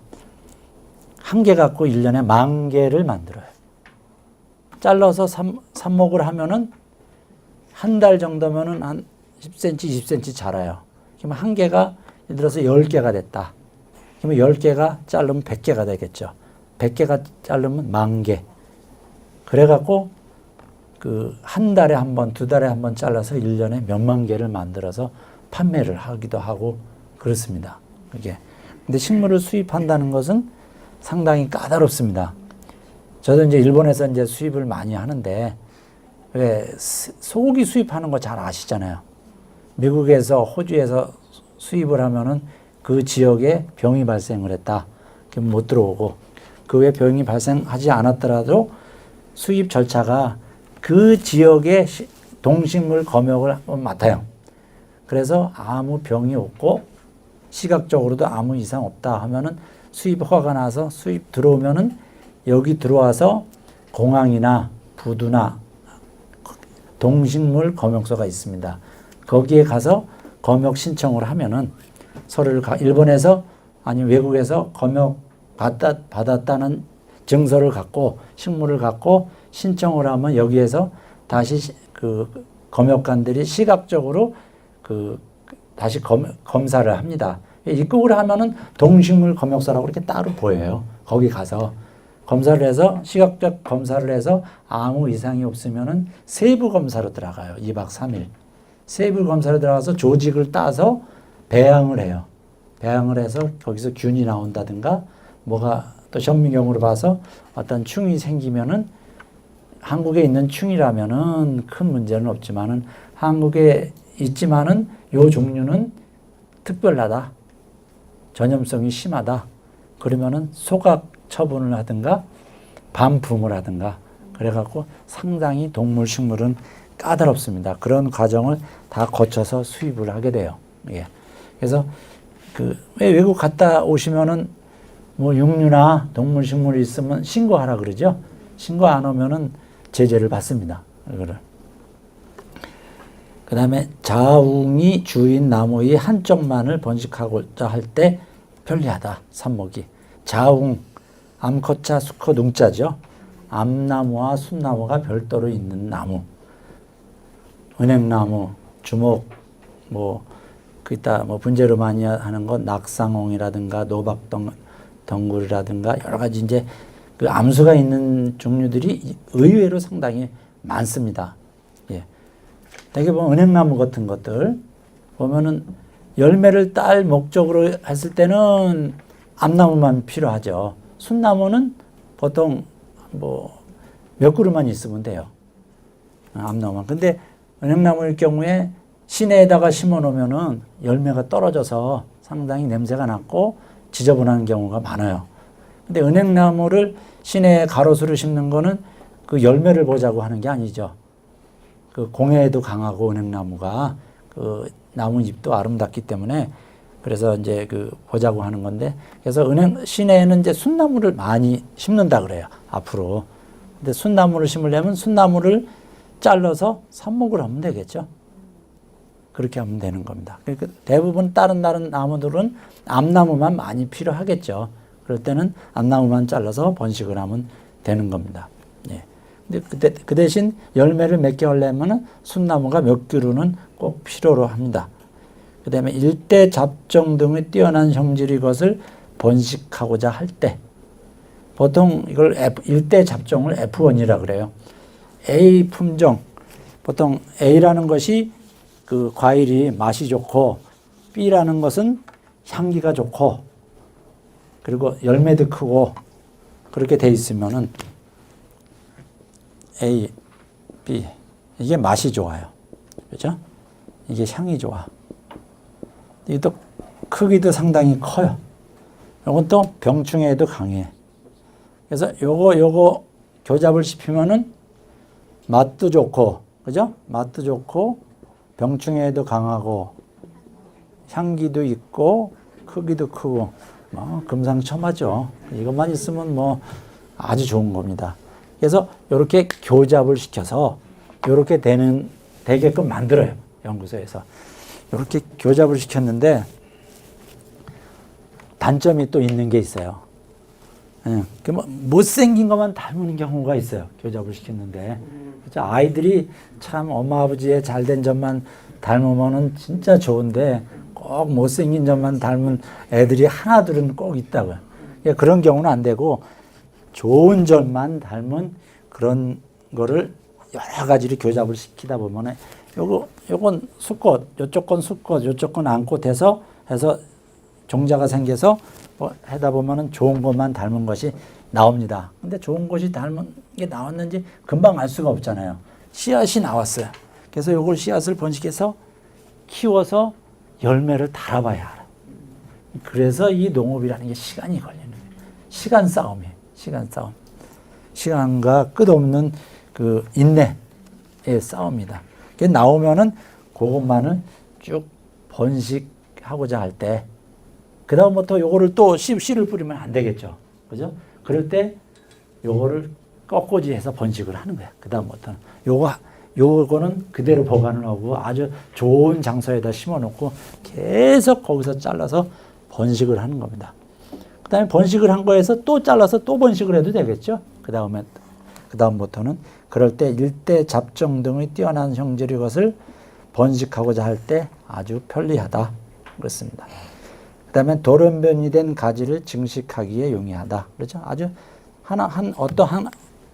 한 개 갖고 1년에 10,000개를 만들어요. 잘라서 삽목을 하면은 한 달 정도면은 한 10cm, 20cm 자라요. 그러면 한 개가 예를 들어서 10개가 됐다. 그러면 10개가 자르면 100개가 되겠죠. 100개가 자르면 10,000개. 그래갖고 그 한 달에 한 번, 두 달에 한 번 잘라서 1년에 몇만 개를 만들어서 판매를 하기도 하고 그렇습니다. 그게. 근데 식물을 수입한다는 것은 상당히 까다롭습니다. 저도 이제 일본에서 이제 수입을 많이 하는데 왜 소고기 수입하는 거 잘 아시잖아요. 미국에서 호주에서 수입을 하면은 그 지역에 병이 발생을 했다. 그럼 못 들어오고 그 외에 병이 발생하지 않았더라도 수입 절차가 그 지역의 동식물 검역을 한번 맡아요. 그래서 아무 병이 없고 시각적으로도 아무 이상 없다 하면은 수입 허가가 나서 수입 들어오면은 여기 들어와서 공항이나 부두나 동식물 검역소가 있습니다. 거기에 가서 검역 신청을 하면은 일본에서 아니면 외국에서 검역 받았다는 증서를 갖고 식물을 갖고 신청을 하면 여기에서 다시 그 검역관들이 시각적으로 다시 검사를 합니다. 입국을 하면은 동식물 검역소라고 이렇게 따로 보여요. 거기 가서 검사를 해서 시각적 검사를 해서 아무 이상이 없으면은 세부 검사로 들어가요. 2박 3일. 세부 검사로 들어가서 조직을 따서 배양을 해요. 배양을 해서 거기서 균이 나온다든가 뭐가 또 현미경으로 봐서 어떤 충이 생기면은 한국에 있는 충이라면은 큰 문제는 없지만은 한국에 있지만은 요 종류는 특별하다. 전염성이 심하다. 그러면은 소각 처분을 하든가 반품을 하든가 그래갖고 상당히 동물 식물은 까다롭습니다. 그런 과정을 다 거쳐서 수입을 하게 돼요. 예. 그래서 왜 외국 갔다 오시면은 뭐 육류나 동물 식물이 있으면 신고하라 그러죠. 신고 안 오면은 제재를 받습니다. 이거를. 그 다음에 자웅이 주인 나무의 한쪽만을 번식하고자 할 때 편리하다. 삽목이. 자웅, 암컷자, 수컷, 웅자죠. 암나무와 순나무가 별도로 있는 나무. 은행나무, 주목, 분재로 많이 하는 건 낙상홍이라든가 노박덩굴이라든가 여러 가지 이제 그 암수가 있는 종류들이 의외로 상당히 많습니다. 예. 되게 보면 은행나무 같은 것들 보면은 열매를 딸 목적으로 했을 때는 암나무만 필요하죠. 순나무는 보통 몇 그루만 있으면 돼요. 암나무만. 근데 은행나무일 경우에 시내에다가 심어 놓으면은 열매가 떨어져서 상당히 냄새가 났고 지저분한 경우가 많아요. 근데 은행나무를 시내에 가로수를 심는 거는 그 열매를 보자고 하는 게 아니죠. 그 공해에도 강하고 은행나무가 그 나뭇잎도 아름답기 때문에 그래서 이제 보자고 하는 건데 그래서 시내에는 이제 순나무를 많이 심는다 그래요. 앞으로. 근데 순나무를 심으려면 순나무를 잘라서 삽목을 하면 되겠죠. 그렇게 하면 되는 겁니다. 그러니까 대부분 다른 나무들은 암나무만 많이 필요하겠죠. 그럴 때는 암나무만 잘라서 번식을 하면 되는 겁니다. 예. 근데 그 대신 열매를 맺게 하려면 순나무가 몇 그루는 꼭 필요로 합니다. 그 다음에 일대 잡종 등의 뛰어난 형질의 것을 번식하고자 할 때 보통 이걸 일대 잡종을 F1이라고 그래요. A 품종, 보통 A라는 것이 그 과일이 맛이 좋고 B라는 것은 향기가 좋고 그리고 열매도 크고 그렇게 돼 있으면은 A, B 이게 맛이 좋아요. 그렇죠? 이게 향이 좋아. 이게 또 크기도 상당히 커요. 이건 또 병충해에도 강해. 그래서 요거 교잡을 씹히면은 맛도 좋고, 그죠? 맛도 좋고, 병충해에도 강하고, 향기도 있고, 크기도 크고. 뭐 금상첨화죠. 이것만 있으면 뭐 아주 좋은 겁니다. 그래서 이렇게 교잡을 시켜서 이렇게 되게끔 만들어요. 연구소에서. 이렇게 교잡을 시켰는데 단점이 또 있는 게 있어요. 예, 못생긴 것만 닮은 경우가 있어요. 교잡을 시켰는데. 그렇죠? 아이들이 참 엄마 아버지의 잘된 점만 닮으면은 진짜 좋은데 꼭 못생긴 점만 닮은 애들이 하나둘은 꼭 있다고요. 그러니까 그런 경우는 안 되고 좋은 점만 닮은 그런 거를 여러 가지로 교잡을 시키다 보면은 요건 수꽃, 요쪽 건 수꽃, 요쪽 건 안꽃 해서 종자가 생겨서 뭐 하다 보면은 좋은 것만 닮은 것이 나옵니다. 근데 좋은 것이 닮은 게 나왔는지 금방 알 수가 없잖아요. 씨앗이 나왔어요. 그래서 요걸 씨앗을 번식해서 키워서 열매를 달아봐야 알아요. 그래서 이 농업이라는 게 시간이 걸리는 거예요. 시간 싸움이에요. 시간 싸움. 시간과 끝없는 그 인내의 싸움이다. 그게 나오면은 그것만을 쭉 번식하고자 할 때, 그 다음부터 요거를 또 씨를 뿌리면 안 되겠죠. 그죠? 그럴 때 요거를 꺾고지해서 번식을 하는 거야. 그 다음부터는. 요거는 그대로 보관을 하고 아주 좋은 장소에다 심어 놓고 계속 거기서 잘라서 번식을 하는 겁니다. 그 다음에 번식을 한 거에서 또 잘라서 또 번식을 해도 되겠죠. 그 다음부터는 그럴 때 일대 잡종 등의 뛰어난 형질의 것을 번식하고자 할 때 아주 편리하다. 그렇습니다. 그 다음에 돌연변이 된 가지를 증식하기에 용이하다. 그렇죠? 아주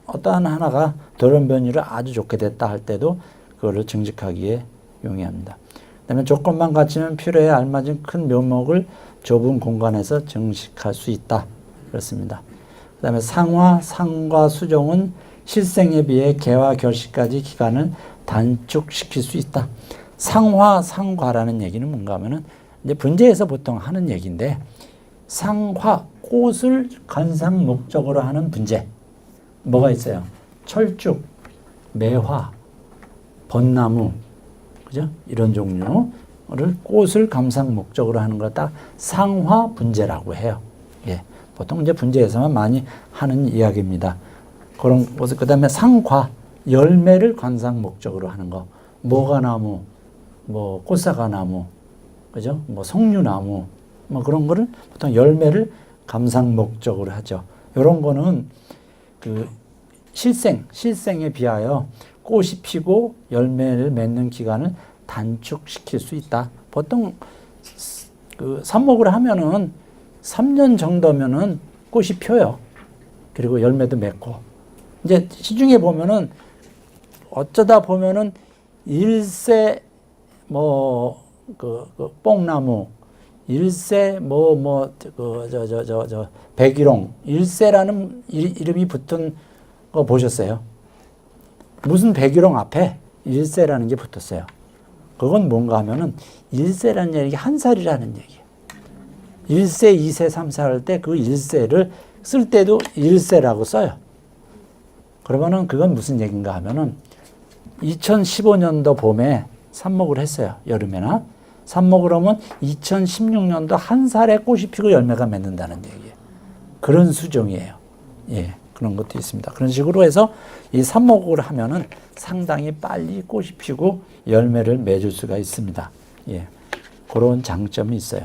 어떠한 하나가 돌연변이를 아주 좋게 됐다 할 때도 그거를 증식하기에 용이합니다. 그 다음에 조건만 갖추면 필요에 알맞은 큰 묘목을 좁은 공간에서 증식할 수 있다. 그렇습니다. 그 다음에 상화, 상과 수종은 실생에 비해 개화, 결실까지 기간을 단축시킬 수 있다. 상화, 상과라는 얘기는 뭔가 하면은 이제 분재에서 보통 하는 얘기인데, 상화, 꽃을 관상 목적으로 하는 분재. 뭐가 있어요? 철쭉, 매화, 벚나무, 그죠? 이런 종류를 꽃을 감상 목적으로 하는 걸 딱 상화 분재라고 해요. 예. 보통 이제 분재에서만 많이 하는 이야기입니다. 그런 것을, 그 다음에 상과, 열매를 관상 목적으로 하는 거. 모가나무, 뭐 꽃사과나무, 그죠? 뭐 석류나무, 뭐 그런 거를 보통 열매를 감상 목적으로 하죠. 이런 거는 그 실생에 비하여 꽃이 피고 열매를 맺는 기간을 단축시킬 수 있다. 보통 그 삽목을 하면은 3년 정도면은 꽃이 펴요. 그리고 열매도 맺고. 이제 시중에 보면은 어쩌다 보면은 일세 뽕나무, 일세 백일홍, 일세라는 이름이 붙은 거 보셨어요? 무슨 백일홍 앞에 일세라는 게 붙었어요. 그건 뭔가 하면은 일세라는 얘기 한 살이라는 얘기예요. 1세, 2세, 3세 할 때 그 1세를 쓸 때도 1세라고 써요. 그러면은 그건 무슨 얘기인가 하면은 2015년도 봄에 삽목을 했어요. 여름에나. 삽목을 하면 2016년도 한 살에 꽃이 피고 열매가 맺는다는 얘기예요. 그런 수종이에요. 예, 그런 것도 있습니다. 그런 식으로 해서 이 삽목을 하면은 상당히 빨리 꽃이 피고 열매를 맺을 수가 있습니다. 예, 그런 장점이 있어요.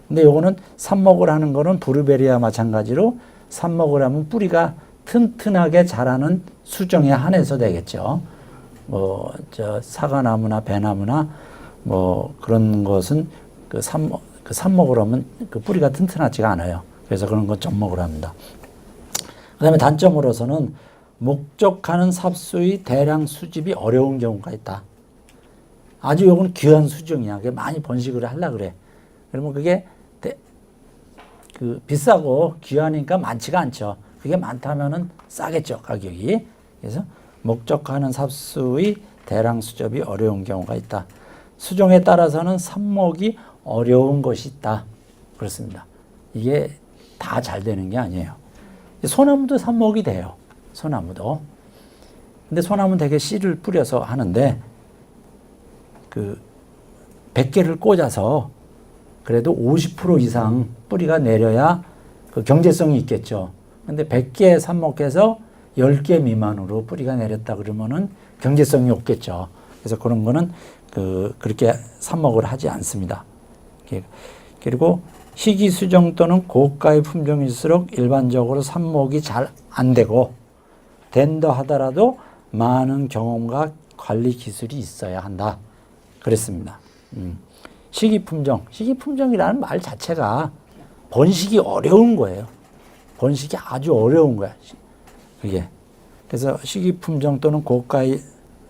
근데 요거는 삽목을 하는 거는 브루베리아 마찬가지로 삽목을 하면 뿌리가 튼튼하게 자라는 수종에 한해서 되겠죠. 사과나무나 배나무나 그런 것은 그 삽목을 하면 그 뿌리가 튼튼하지가 않아요. 그래서 그런 건 접목을 합니다. 그 다음에 단점으로서는 목적하는 삽수의 대량 수집이 어려운 경우가 있다. 아주 요건 귀한 수종이야. 그게 많이 번식을 하려고 그래. 그러면 그게 비싸고 귀하니까 많지가 않죠. 그게 많다면은 싸겠죠, 가격이. 그래서 목적하는 삽수의 대량 수집이 어려운 경우가 있다. 수종에 따라서는 삽목이 어려운 것이 있다. 그렇습니다. 이게 다 잘 되는 게 아니에요. 소나무도 삽목이 돼요. 소나무도. 근데 소나무는 되게 씨를 뿌려서 하는데 100개를 꽂아서 그래도 50% 이상 뿌리가 내려야 그 경제성이 있겠죠. 근데 100개 삽목해서 10개 미만으로 뿌리가 내렸다 그러면은 경제성이 없겠죠. 그래서 그런 거는 그렇게 삽목을 하지 않습니다. 그리고 희귀 수종 또는 고가의 품종일수록 일반적으로 삽목이 잘 안 되고 된다 하더라도 많은 경험과 관리 기술이 있어야 한다. 그랬습니다. 희귀 품종이라는 말 자체가 번식이 어려운 거예요. 번식이 아주 어려운 거야. 그게. 그래서 희귀 품종 또는 고가의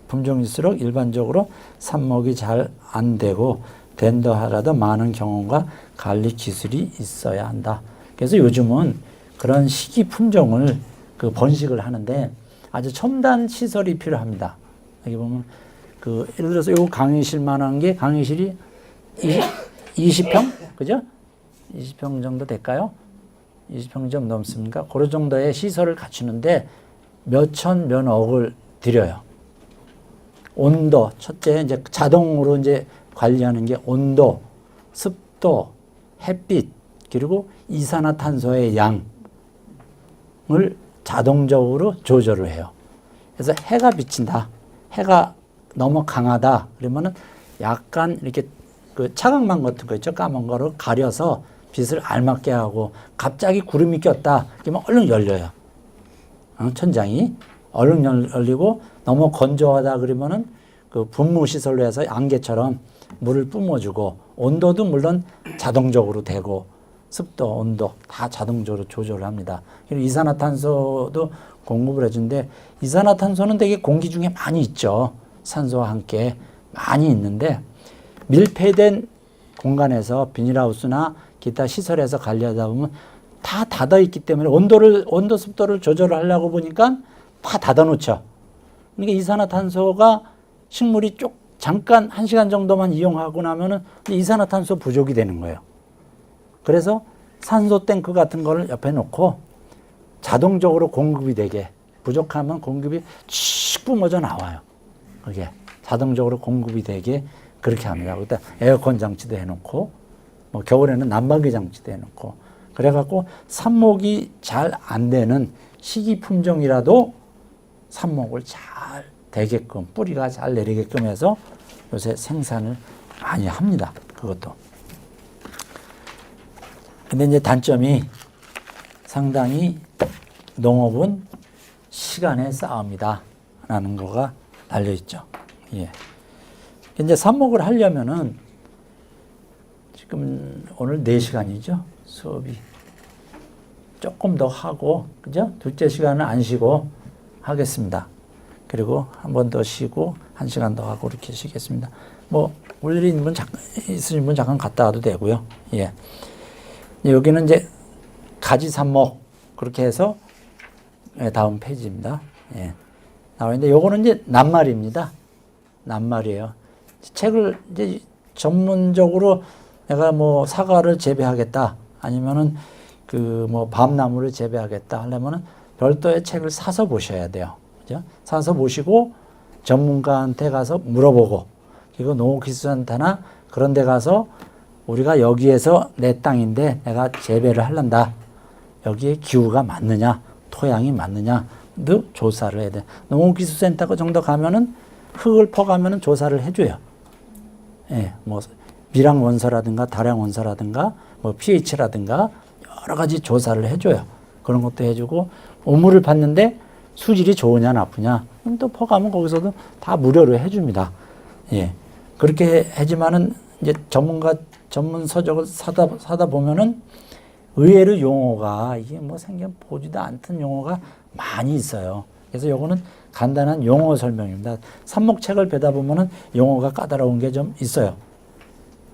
품종일수록 일반적으로 삽목이 잘 안 되고 된다 하더라도 많은 경험과 관리 기술이 있어야 한다. 그래서 요즘은 그런 희귀 품종을 번식을 하는데 아주 첨단 시설이 필요합니다. 여기 보면 예를 들어서 요 강의실만한 게 강의실이 20평? 그죠? 20평 정도 될까요? 20평 좀 넘습니까? 그런 정도의 시설을 갖추는데 몇천, 몇억을 들여요. 온도, 첫째, 이제 자동으로 이제 관리하는 게 온도, 습도, 햇빛, 그리고 이산화탄소의 양을 자동적으로 조절을 해요. 그래서 해가 비친다. 해가 너무 강하다. 그러면은 약간 이렇게 차광망 같은 거 있죠. 까만 거로 가려서 빛을 알맞게 하고 갑자기 구름이 꼈다. 그러면 얼른 열려요. 천장이 얼른 열리고 너무 건조하다 그러면은 분무 시설로 해서 안개처럼 물을 뿜어주고 온도도 물론 자동적으로 되고 습도, 온도 다 자동적으로 조절을 합니다. 그리고 이산화탄소도 공급을 해주는데 이산화탄소는 되게 공기 중에 많이 있죠. 산소와 함께 많이 있는데 밀폐된 공간에서 비닐하우스나 기타 시설에서 관리하다 보면 다 닫아 있기 때문에 온도 습도를 조절하려고 보니까 다 닫아 놓죠. 그러니까 이산화탄소가 식물이 잠깐 1시간 정도만 이용하고 나면은 이산화탄소 부족이 되는 거예요. 그래서 산소 탱크 같은 거를 옆에 놓고 자동적으로 공급이 되게 부족하면 공급이 칙 뿜어져 나와요. 그게 자동적으로 공급이 되게 그렇게 합니다. 그때 에어컨 장치도 해놓고 뭐 겨울에는 난방기 장치도 해놓고 그래갖고 삽목이 잘 안 되는 희귀 품종이라도 삽목을 잘 되게끔 뿌리가 잘 내리게끔 해서 요새 생산을 많이 합니다. 그것도. 근데 이제 단점이 상당히 농업은 시간의 싸움이다 라는 거가 달려있죠. 예. 이제 삽목을 하려면은 지금 오늘 4시간이죠. 수업이. 조금 더 하고, 그죠? 둘째 시간은 안 쉬고 하겠습니다. 그리고 한 번 더 쉬고 1시간 더 하고 이렇게 쉬겠습니다. 뭐, 올 일이 있으신 분 잠깐 갔다 와도 되고요. 예. 여기는 이제 가지 삽목 그렇게 해서 다음 페이지입니다. 예. 나와 있는데 요거는 이제 낱말입니다. 낱말이에요. 책을 이제 전문적으로 내가 뭐 사과를 재배하겠다 아니면은 뭐 밤나무를 재배하겠다 하려면은 별도의 책을 사서 보셔야 돼요. 그죠? 사서 보시고 전문가한테 가서 물어보고 그리고 농업기술센터나 그런 데 가서 우리가 여기에서 내 땅인데 내가 재배를 하려다. 여기에 기후가 맞느냐, 토양이 맞느냐도 조사를 해야 돼. 농업기술센터 그 정도 가면은 흙을 퍼가면은 조사를 해줘요. 예, 뭐 미량 원소라든가 다량 원소라든가 뭐 pH라든가 여러 가지 조사를 해줘요. 그런 것도 해주고 우물을 팠는데 수질이 좋으냐 나쁘냐 그럼 또 퍼가면 거기서도 다 무료로 해줍니다. 예, 그렇게 하지만은 이제 전문 서적을 사다 보면은 의외로 용어가 이게 뭐 생전 보지도 않던 용어가 많이 있어요. 그래서 요거는 간단한 용어 설명입니다. 삽목책을 배다 보면은 용어가 까다로운 게 좀 있어요.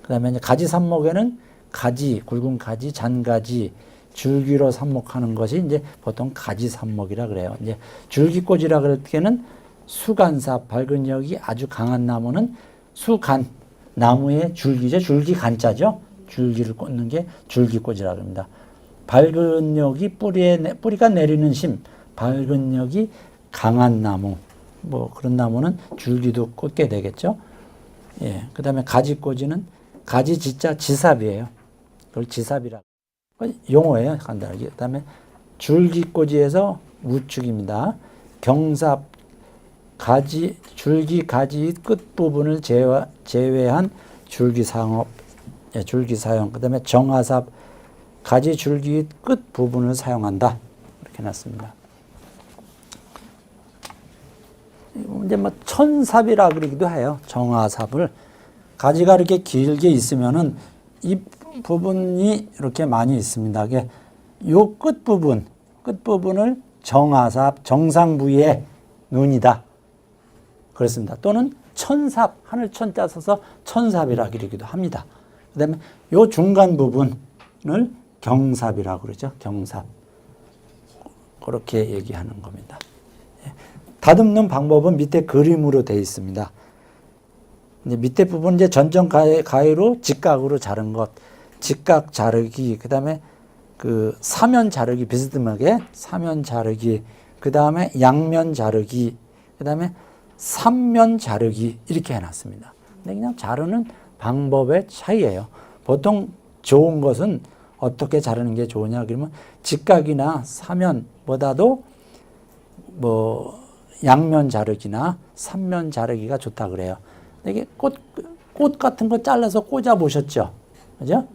그다음에 이제 가지 삽목에는 가지, 굵은 가지, 잔가지, 줄기로 삽목하는 것이 이제 보통 가지 삽목이라 그래요. 이제 줄기꽂이라 그럴 때는 수간삽, 발근력이 아주 강한 나무는 수간, 나무의 줄기죠. 줄기 간자죠. 줄기를 꽂는 게 줄기꽂이라 그럽니다. 발근력이 뿌리가 내리는 심, 발근력이 강한 나무, 뭐 그런 나무는 줄기도 꽂게 되겠죠. 예, 그 다음에 가지꽂이는 가지 지자 지삽이에요. 그걸 지삽이라 용어예요. 간단하게. 그다음에 줄기꼬지에서 우축입니다. 경삽 가지 줄기 가지 끝 부분을 제외한 줄기 사용. 그다음에 정하삽 가지 줄기 끝 부분을 사용한다. 이렇게 놨습니다. 이제 뭐 천삽이라 그러기도 해요. 정하삽을 가지가 이렇게 길게 있으면은 이 부분이 이렇게 많이 있습니다. 이게 요 끝 부분을 정하삽 정상 부위의 눈이다. 그렇습니다. 또는 천삽 하늘 천자 써서 천삽이라 그러기도 합니다. 그다음에 요 중간 부분을 경삽이라고 그러죠. 경삽. 그렇게 얘기하는 겁니다. 다듬는 방법은 밑에 그림으로 되어 있습니다. 이제 밑에 부분 이제 전정 가위로 직각으로 자른 것, 직각 자르기, 그다음에 그 사면 자르기 비스듬하게 사면 자르기, 그다음에 양면 자르기, 그다음에 삼면 자르기 이렇게 해놨습니다. 근데 그냥 자르는 방법의 차이예요. 보통 좋은 것은 어떻게 자르는 게 좋으냐 그러면 직각이나 사면보다도 뭐 양면 자르기나 삼면 자르기가 좋다 그래요. 이게 꽃 같은 거 잘라서 꽂아 보셨죠? 그죠?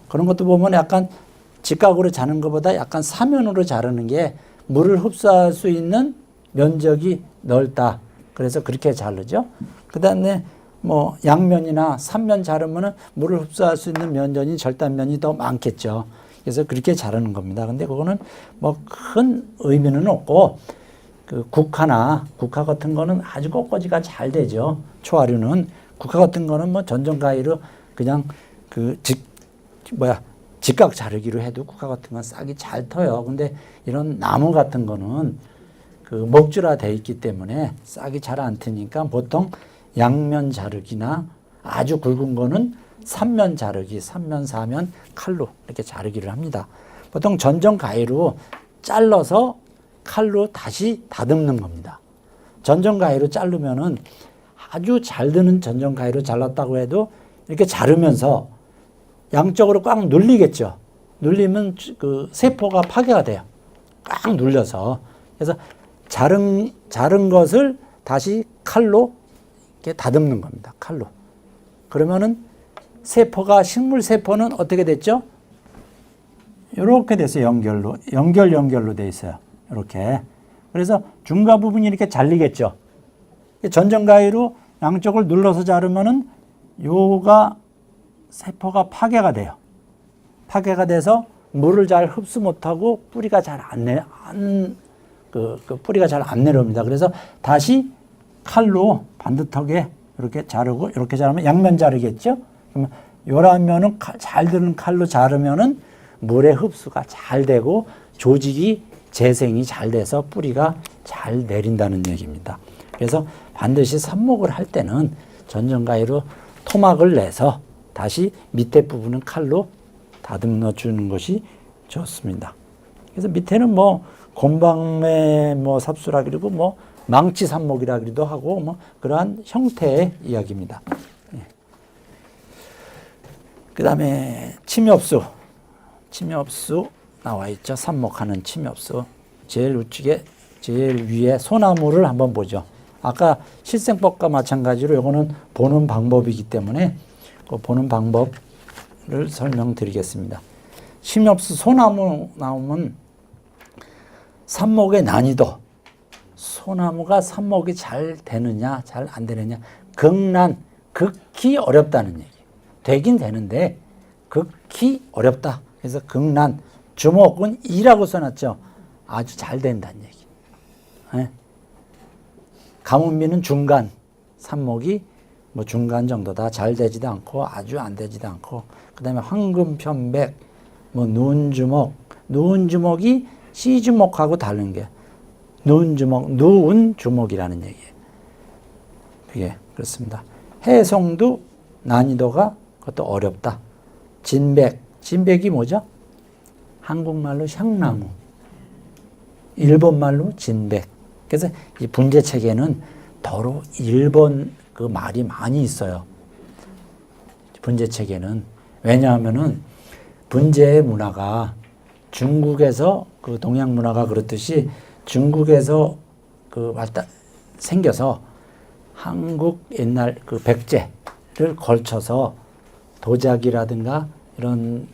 그런 것도 보면 약간 직각으로 자르는 것보다 약간 사면으로 자르는 게 물을 흡수할 수 있는 면적이 넓다. 그래서 그렇게 자르죠. 그 다음에 뭐 양면이나 삼면 자르면은 물을 흡수할 수 있는 면적이 절단면이 더 많겠죠. 그래서 그렇게 자르는 겁니다. 근데 그거는 뭐 큰 의미는 없고 그 국화 같은 거는 아주 꺾어지가 잘 되죠. 초하류는 국화 같은 거는 뭐 전정 가위로 그냥 그 직각 자르기로 해도 국화 같은 건 싹이 잘 터요. 근데 이런 나무 같은 거는 그 목줄화 돼 있기 때문에 싹이 잘 안 트니까 보통 양면 자르기나 아주 굵은 거는 삼면 자르기, 삼면, 사면 칼로 이렇게 자르기를 합니다. 보통 전정 가위로 잘라서 칼로 다시 다듬는 겁니다. 전정 가위로 자르면은 아주 잘 드는 전정 가위로 잘랐다고 해도 이렇게 자르면서 양쪽으로 꽉 눌리겠죠. 눌리면 그 세포가 파괴가 돼요. 꽉 눌려서. 그래서 자른 것을 다시 칼로 이렇게 다듬는 겁니다. 칼로. 그러면은 식물 세포는 어떻게 됐죠? 이렇게 됐어요. 연결로 돼 있어요. 이렇게. 그래서 중간 부분이 이렇게 잘리겠죠. 전정 가위로 양쪽을 눌러서 자르면은 요가 세포가 파괴가 돼요. 파괴가 돼서 물을 잘 흡수 못하고 뿌리가 잘 뿌리가 잘 안 내려옵니다. 그래서 다시 칼로 반듯하게 이렇게 자르고 이렇게 자르면 양면 자르겠죠. 그러면 요런 면은 잘 드는 칼로 자르면은 물의 흡수가 잘 되고 조직이 재생이 잘 돼서 뿌리가 잘 내린다는 얘기입니다. 그래서 반드시 삽목을 할 때는 전정 가위로 토막을 내서 다시 밑에 부분은 칼로 다듬어 주는 것이 좋습니다. 그래서 밑에는 뭐 곰방매 뭐 삽수라 그리고 뭐 망치 삽목이라 그리도 하고 뭐 그러한 형태의 이야기입니다. 예. 그다음에 침엽수 나와 있죠. 삽목하는 침엽수. 제일 우측에 제일 위에 소나무를 한번 보죠. 아까 실생법과 마찬가지로 이거는 보는 방법이기 때문에 그 보는 방법을 설명드리겠습니다. 침엽수 소나무 나오면 삽목의 난이도, 소나무가 삽목이 잘 되느냐 잘 안 되느냐, 극히 어렵다는 얘기. 되긴 되는데 극히 어렵다. 그래서 극난, 주목은 이라고 써놨죠. 아주 잘 된다는 얘기. 네. 가뭄비는 중간, 삽목이 뭐 중간 정도다. 잘 되지도 않고 아주 안 되지도 않고. 그 다음에 황금편백, 뭐 누운주목이 씨주목하고 다른 게 누운주목이라는 얘기예요. 그게 그렇습니다. 해송도 난이도가 그것도 어렵다. 진백이 뭐죠? 한국말로 향나무, 일본말로 진백. 그래서 이 분재책에는 더러 일본 그 말이 많이 있어요. 분재 체계는. 왜냐하면은 분재의 문화가 중국에서 그 동양 문화가 그렇듯이 중국에서 그 생겨서 한국 옛날 그 백제를 걸쳐서 도자기라든가 이런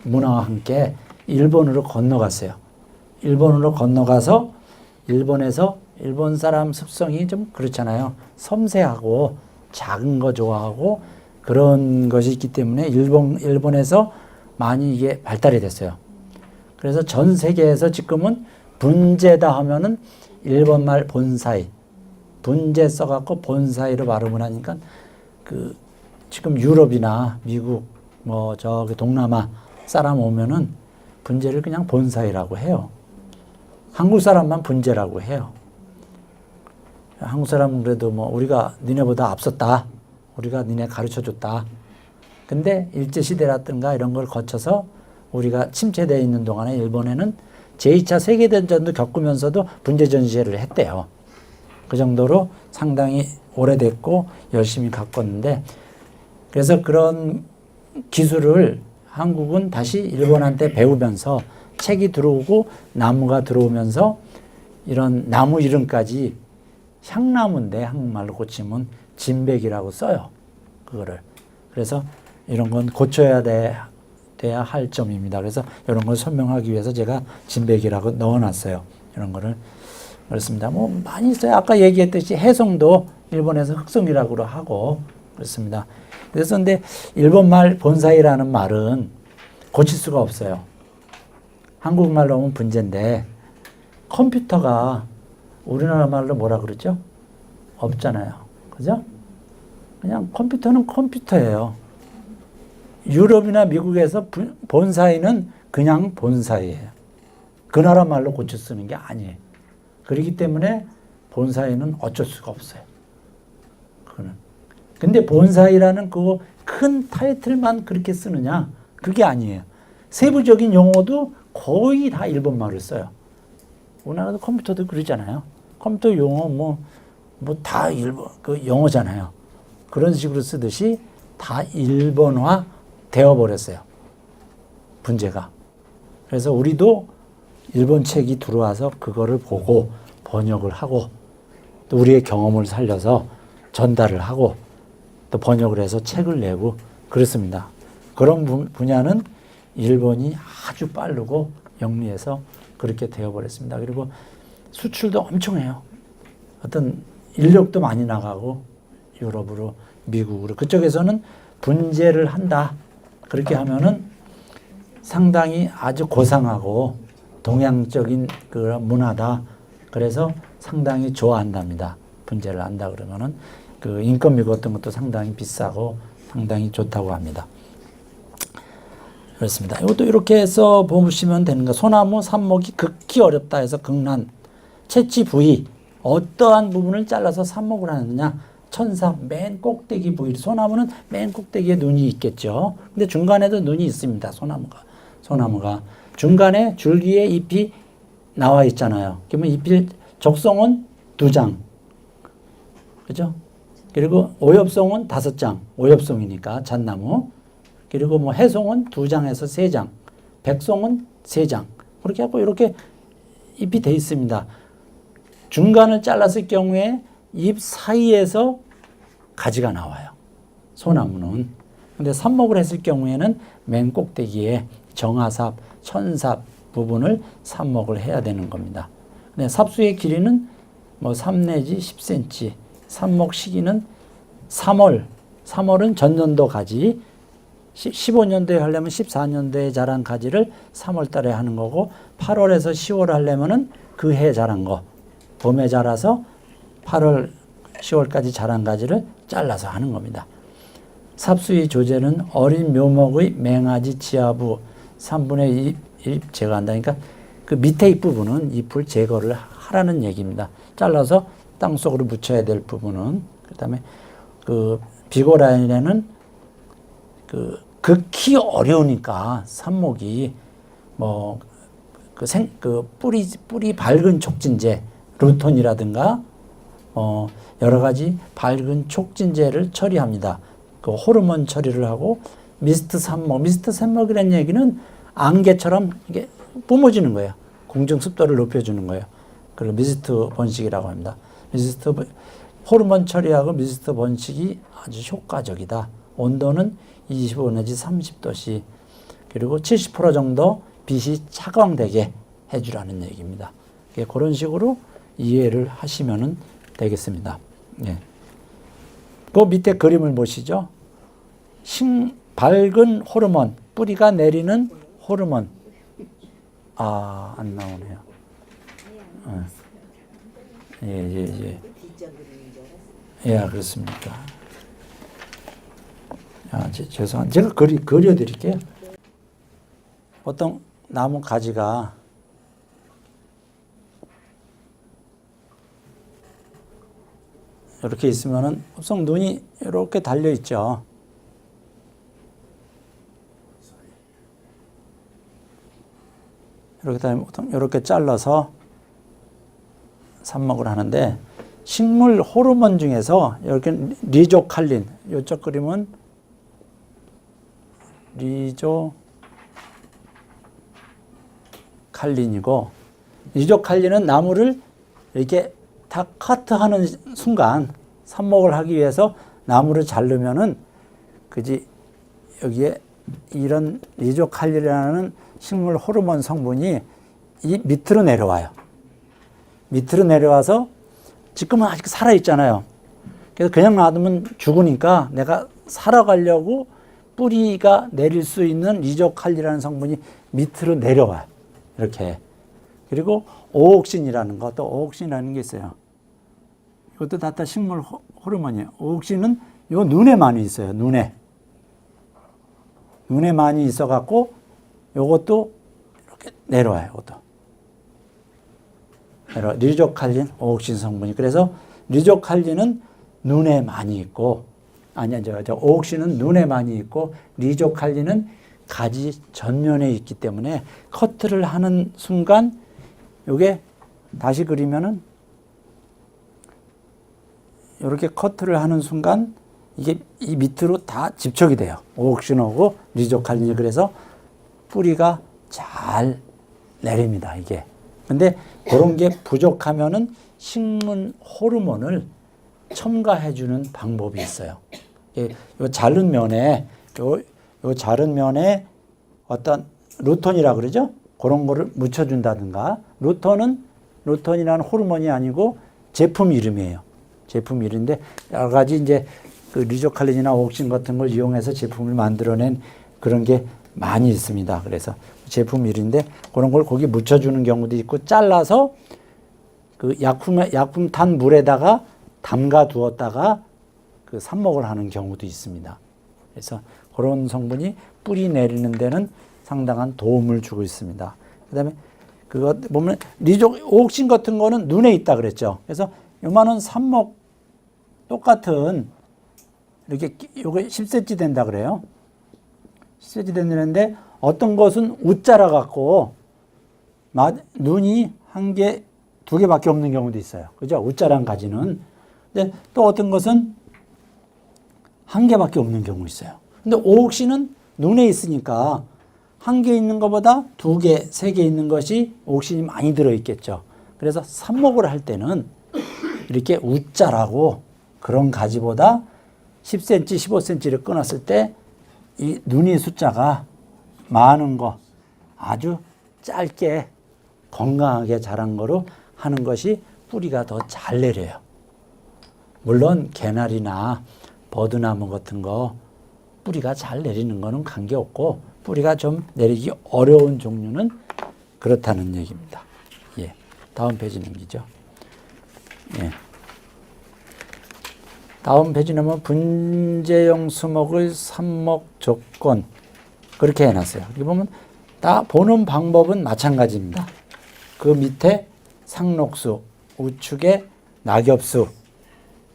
문화와 함께 일본으로 건너갔어요. 일본으로 건너가서 일본에서 일본 사람 습성이 좀 그렇잖아요. 섬세하고 작은 거 좋아하고 그런 것이 있기 때문에 일본에서 많이 이게 발달이 됐어요. 그래서 전 세계에서 지금은 분재다 하면은 일본말 본사이, 분재 써갖고 본사이로 발음을 하니까 그 지금 유럽이나 미국 뭐 저기 동남아 사람 오면은 분재를 그냥 본사이라고 해요. 한국 사람만 분재라고 해요. 한국 사람은 그래도 뭐 우리가 니네보다 앞섰다. 우리가 니네 가르쳐줬다. 근데 일제시대라든가 이런 걸 거쳐서 우리가 침체되어 있는 동안에 일본에는 제2차 세계대전도 겪으면서도 분재 전시회를 했대요. 그 정도로 상당히 오래됐고 열심히 가꿨는데, 그래서 그런 기술을 한국은 다시 일본한테 배우면서 책이 들어오고 나무가 들어오면서 이런 나무 이름까지 향나무인데 한국말로 고치면 진백이라고 써요. 그거를. 그래서 이런 건 고쳐야 돼야 할 점입니다. 그래서 이런 걸 설명하기 위해서 제가 진백이라고 넣어놨어요. 이런 거를. 그렇습니다. 뭐 많이 있어요. 아까 얘기했듯이 해송도 일본에서 흑송이라고 하고 그렇습니다. 그래서 근데 일본말 본사이라는 말은 고칠 수가 없어요. 한국말로 하면 분재인데 컴퓨터가 우리나라 말로 뭐라 그러죠? 없잖아요. 그죠? 그냥 컴퓨터는 컴퓨터예요. 유럽이나 미국에서 본사이는 그냥 본사이예요. 그 나라 말로 고쳐 쓰는 게 아니에요. 그렇기 때문에 본사이는 어쩔 수가 없어요. 그거는. 근데 본사이라는 그 큰 타이틀만 그렇게 쓰느냐? 그게 아니에요. 세부적인 용어도 거의 다 일본말을 써요. 우리나라도 컴퓨터도 그러잖아요. 컴퓨터 용어 뭐 다 일본 그 영어잖아요. 그런 식으로 쓰듯이 다 일본화 되어 버렸어요. 분재가. 그래서 우리도 일본 책이 들어와서 그거를 보고 번역을 하고 또 우리의 경험을 살려서 전달을 하고 또 번역을 해서 책을 내고 그렇습니다. 그런 분야는 일본이 아주 빠르고 영리해서 그렇게 되어버렸습니다. 그리고 수출도 엄청 해요. 어떤 인력도 많이 나가고 유럽으로 미국으로 그쪽에서는 분재를 한다. 그렇게 하면은 상당히 아주 고상하고 동양적인 그런 문화다. 그래서 상당히 좋아한답니다. 분재를 한다 그러면은 그 인건비 같은 것도 상당히 비싸고 상당히 좋다고 합니다. 그렇습니다. 이것도 이렇게 해서 보시면 되는 거. 소나무 삽목이 극히 어렵다 해서 극난. 채취 부위. 어떠한 부분을 잘라서 삽목을 하느냐. 천삽 맨 꼭대기 부위. 소나무는 맨 꼭대기에 눈이 있겠죠. 근데 중간에도 눈이 있습니다. 소나무가. 중간에 줄기에 잎이 나와 있잖아요. 그러면 잎이 적송은 2장. 그죠? 그리고 오엽송은 5장. 오엽송이니까 잣나무. 그리고 뭐 해송은 2장에서 3장. 백송은 3장. 그렇게 하고 이렇게 잎이 돼 있습니다. 중간을 잘랐을 경우에 잎 사이에서 가지가 나와요. 소나무는. 근데 삽목을 했을 경우에는 맨 꼭대기에 정화삽, 천삽 부분을 삽목을 해야 되는 겁니다. 근데 삽수의 길이는 뭐 3 내지 10cm. 삽목 시기는 3월. 3월은 전년도 가지. 15년도에 하려면 14년도에 자란 가지를 3월 달에 하는 거고 8월에서 10월 하려면은 그 해 자란 거. 봄에 자라서 8월, 10월까지 자란 가지를 잘라서 하는 겁니다. 삽수의 조제는 어린 묘목의 맹아지 지하부 3분의 1 제거한다니까 그 밑에 잎 부분은 잎을 제거를 하라는 얘기입니다. 잘라서 땅속으로 묻혀야 될 부분은 그다음에 그 비고라인에는 그 극히 어려우니까 삽목이 뭐 그 뿌리 밝은 촉진제 루톤이라든가 여러 가지 밝은 촉진제를 처리합니다. 그 호르몬 처리를 하고 미스트 산먹이라는 얘기는 안개처럼 이게 뿜어지는 거예요. 공중 습도를 높여주는 거예요. 그걸 미스트 번식이라고 합니다. 호르몬 처리하고 미스트 번식이 아주 효과적이다. 온도는 25 내지 30도씨. 그리고 70% 정도 빛이 차광되게 해주라는 얘기입니다. 그런 식으로 이해를 하시면 되겠습니다. 예. 그 밑에 그림을 보시죠. 밝은 호르몬, 뿌리가 내리는 호르몬. 아, 안 나오네요. 예. 예, 그렇습니까. 죄송합니다. 제가 그려드릴게요. 보통 나무 가지가 이렇게 있으면은 보통 눈이 이렇게 달려 있죠. 이렇게 다음에 보통 이렇게 잘라서 삽목을 하는데 식물 호르몬 중에서 이렇게 리조칼린, 이쪽 그림은 리조칼린이고, 리조칼린은 나무를 이렇게 다 커트하는 순간 삽목을 하기 위해서 나무를 자르면은 그지 여기에 이런 리조칼린이라는 식물 호르몬 성분이 이 밑으로 내려와요. 밑으로 내려와서 지금은 아직 살아있잖아요. 그래서 그냥 놔두면 죽으니까 내가 살아가려고 뿌리가 내릴 수 있는 리조칼린이라는 성분이 밑으로 내려와요. 이렇게. 그리고 오옥신이라는 거, 또 오옥신이라는 게 있어요. 이것도 다 식물 호르몬이에요. 오옥신은 요 눈에 많이 있어요. 눈에 많이 있어갖고 요것도 이렇게 내려와요. 이것도. 리조칼린, 오옥신 성분이. 그래서 리조칼린은 눈에 많이 있고, 오옥신은 눈에 많이 있고, 리조칼린은 가지 전면에 있기 때문에 커트를 하는 순간, 요게 다시 그리면은, 이렇게 커트를 하는 순간, 이게 이 밑으로 다 집착이 돼요. 오옥신하고 리조칼린이. 그래서 뿌리가 잘 내립니다, 이게. 근데 그런 게 부족하면은 식물 호르몬을 첨가해주는 방법이 있어요. 요 자른 면에, 요 자른 면에 어떤 루톤이라 그러죠? 그런 거를 묻혀준다든가. 루톤이라는 호르몬이 아니고 제품 이름이에요. 제품 이름인데 여러 가지 이제 그 리조칼린이나 오옥신 같은 걸 이용해서 제품을 만들어낸 그런 게 많이 있습니다. 그래서 제품 이름인데 그런 걸 거기 묻혀주는 경우도 있고, 잘라서 그 약품 탄 물에다가 담가 두었다가 그 삽목을 하는 경우도 있습니다. 그래서 그런 성분이 뿌리 내리는 데는 상당한 도움을 주고 있습니다. 그다음에 그거 보면 오옥신 같은 거는 눈에 있다 그랬죠. 그래서 요만한 삽목 똑같은 이렇게 요게 10cm 된다 그래요. 10cm 된다는데 어떤 것은 웃자라 갖고 눈이 한 개, 두 개밖에 없는 경우도 있어요. 그죠? 웃자란 가지는. 근데 또 어떤 것은 한 개밖에 없는 경우 있어요. 근데 오옥신은 눈에 있으니까 한 개 있는 것보다 두 개, 세 개 있는 것이 오옥신이 많이 들어있겠죠. 그래서 삽목을 할 때는 이렇게 웃자라고 그런 가지보다 10cm, 15cm를 끊었을 때 이 눈이 숫자가 많은 거, 아주 짧게 건강하게 자란 거로 하는 것이 뿌리가 더 잘 내려요. 물론 개나리나 버드나무 같은 거 뿌리가 잘 내리는 거는 관계없고, 뿌리가 좀 내리기 어려운 종류는 그렇다는 얘기입니다. 예. 다음 페이지 넘기죠. 예. 다음 페이지 넘으면 분재형 수목의 삽목 조건, 그렇게 해놨어요. 여기 보면 다 보는 방법은 마찬가지입니다. 그 밑에 상록수, 우측에 낙엽수,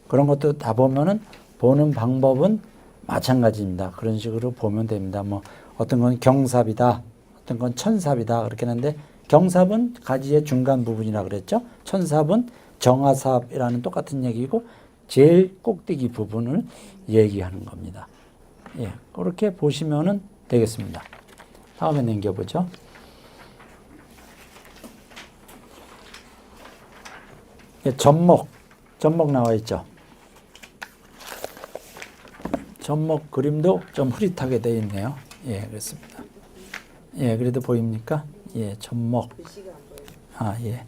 그런 것도 다 보면은 보는 방법은 마찬가지입니다. 그런 식으로 보면 됩니다. 뭐 어떤 건 경삽이다, 어떤 건 천삽이다 그렇게 하는데, 경삽은 가지의 중간 부분이라 그랬죠. 천삽은 정화삽이라는 똑같은 얘기고 제일 꼭대기 부분을 얘기하는 겁니다. 예, 그렇게 보시면은 되겠습니다. 다음에 넘겨보죠. 예, 접목 나와 있죠. 접목 그림도 좀 흐릿하게 되어 있네요. 예, 그렇습니다. 예, 그래도 보입니까? 예, 접목. 예.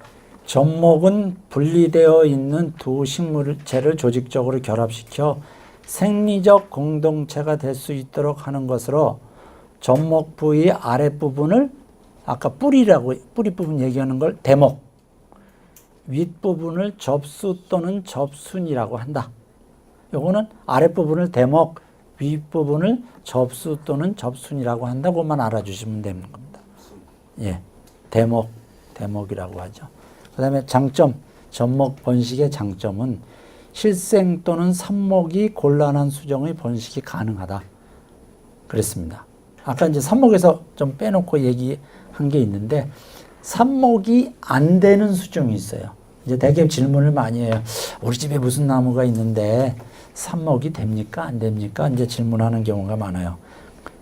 접목은 분리되어 있는 두 식물체를 조직적으로 결합시켜 생리적 공동체가 될 수 있도록 하는 것으로 접목 부위 아랫부분을 아까 뿌리 부분 얘기하는 걸 대목, 윗부분을 접수 또는 접순이라고 한다. 요거는 아랫부분을 대목, 윗부분을 접수 또는 접순이라고 한다고만 알아주시면 되는 겁니다. 예, 대목이라고 하죠. 그 다음에 장점, 접목 번식의 장점은 실생 또는 삽목이 곤란한 수정의 번식이 가능하다. 그랬습니다. 아까 이제 삽목에서 좀 빼놓고 얘기한 게 있는데, 삽목이 안 되는 수종이 있어요. 이제 대개 질문을 많이 해요. 우리 집에 무슨 나무가 있는데 삽목이 됩니까? 안 됩니까? 이제 질문하는 경우가 많아요.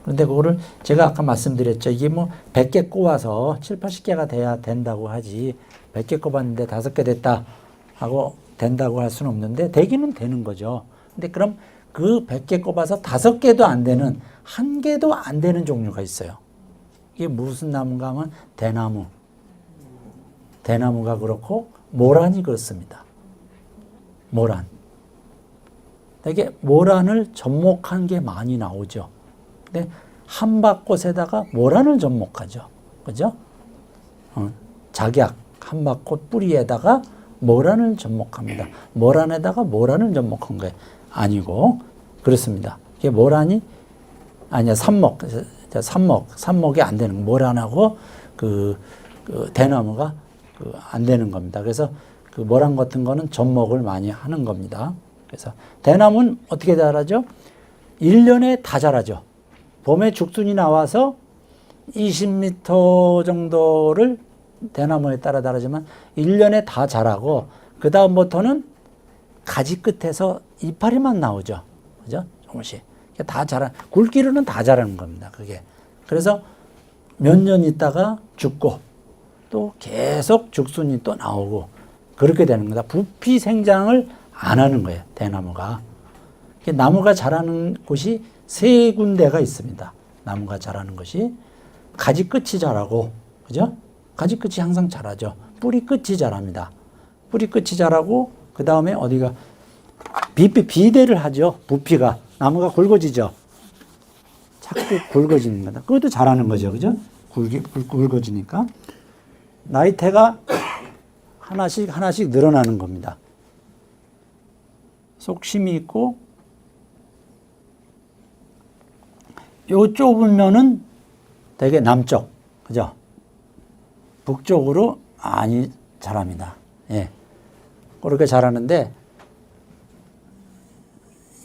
그런데 그거를 제가 아까 말씀드렸죠. 이게 뭐 100개 꼽아서 7, 80개가 돼야 된다고 하지, 100개 꼽았는데 5개 됐다 하고 된다고 할 수는 없는데 되기는 되는 거죠. 근데 그럼 그 100개 꼽아서 5개도 안 되는, 1개도 안 되는 종류가 있어요. 이게 무슨 나무인가 하면 대나무가 그렇고 모란이 그렇습니다. 모란. 되게 모란을 접목한 게 많이 나오죠. 근데 한밭꽃에다가 모란을 접목하죠. 그죠? 작약, 한밭꽃 뿌리에다가 모란을 접목합니다. 모란에다가 모란을 접목한 게 아니고 그렇습니다. 이게 모란이 아니야, 삽목이 안 되는, 모란하고 그 대나무가 안 되는 겁니다. 그래서 그 모란 같은 거는 접목을 많이 하는 겁니다. 그래서 대나무는 어떻게 자라죠? 1년에 다 자라죠. 봄에 죽순이 나와서 20m 정도를 대나무에 따라 다르지만 1년에 다 자라고, 그 다음부터는 가지 끝에서 이파리만 나오죠. 그죠? 조금씩. 다 굵기로는 다 자라는 겁니다. 그게. 그래서 몇 년 있다가 죽고 또 계속 죽순이 또 나오고 그렇게 되는 거다. 부피 생장을 안 하는 거예요, 대나무가. 나무가 자라는 곳이 3군데가 있습니다. 나무가 자라는 것이 가지 끝이 자라고, 그죠? 가지 끝이 항상 자라죠. 뿌리 끝이 자랍니다. 뿌리 끝이 자라고, 그 다음에 어디가 비대를 하죠. 부피가. 나무가 굵어지죠. 자꾸 굵어지는 거다. 그것도 자라는 거죠. 그죠? 굵어지니까. 나이테가 하나씩 늘어나는 겁니다. 속심이 있고, 요 좁은 면은 되게 남쪽, 그죠? 북쪽으로 많이 자랍니다. 예. 그렇게 자라는데,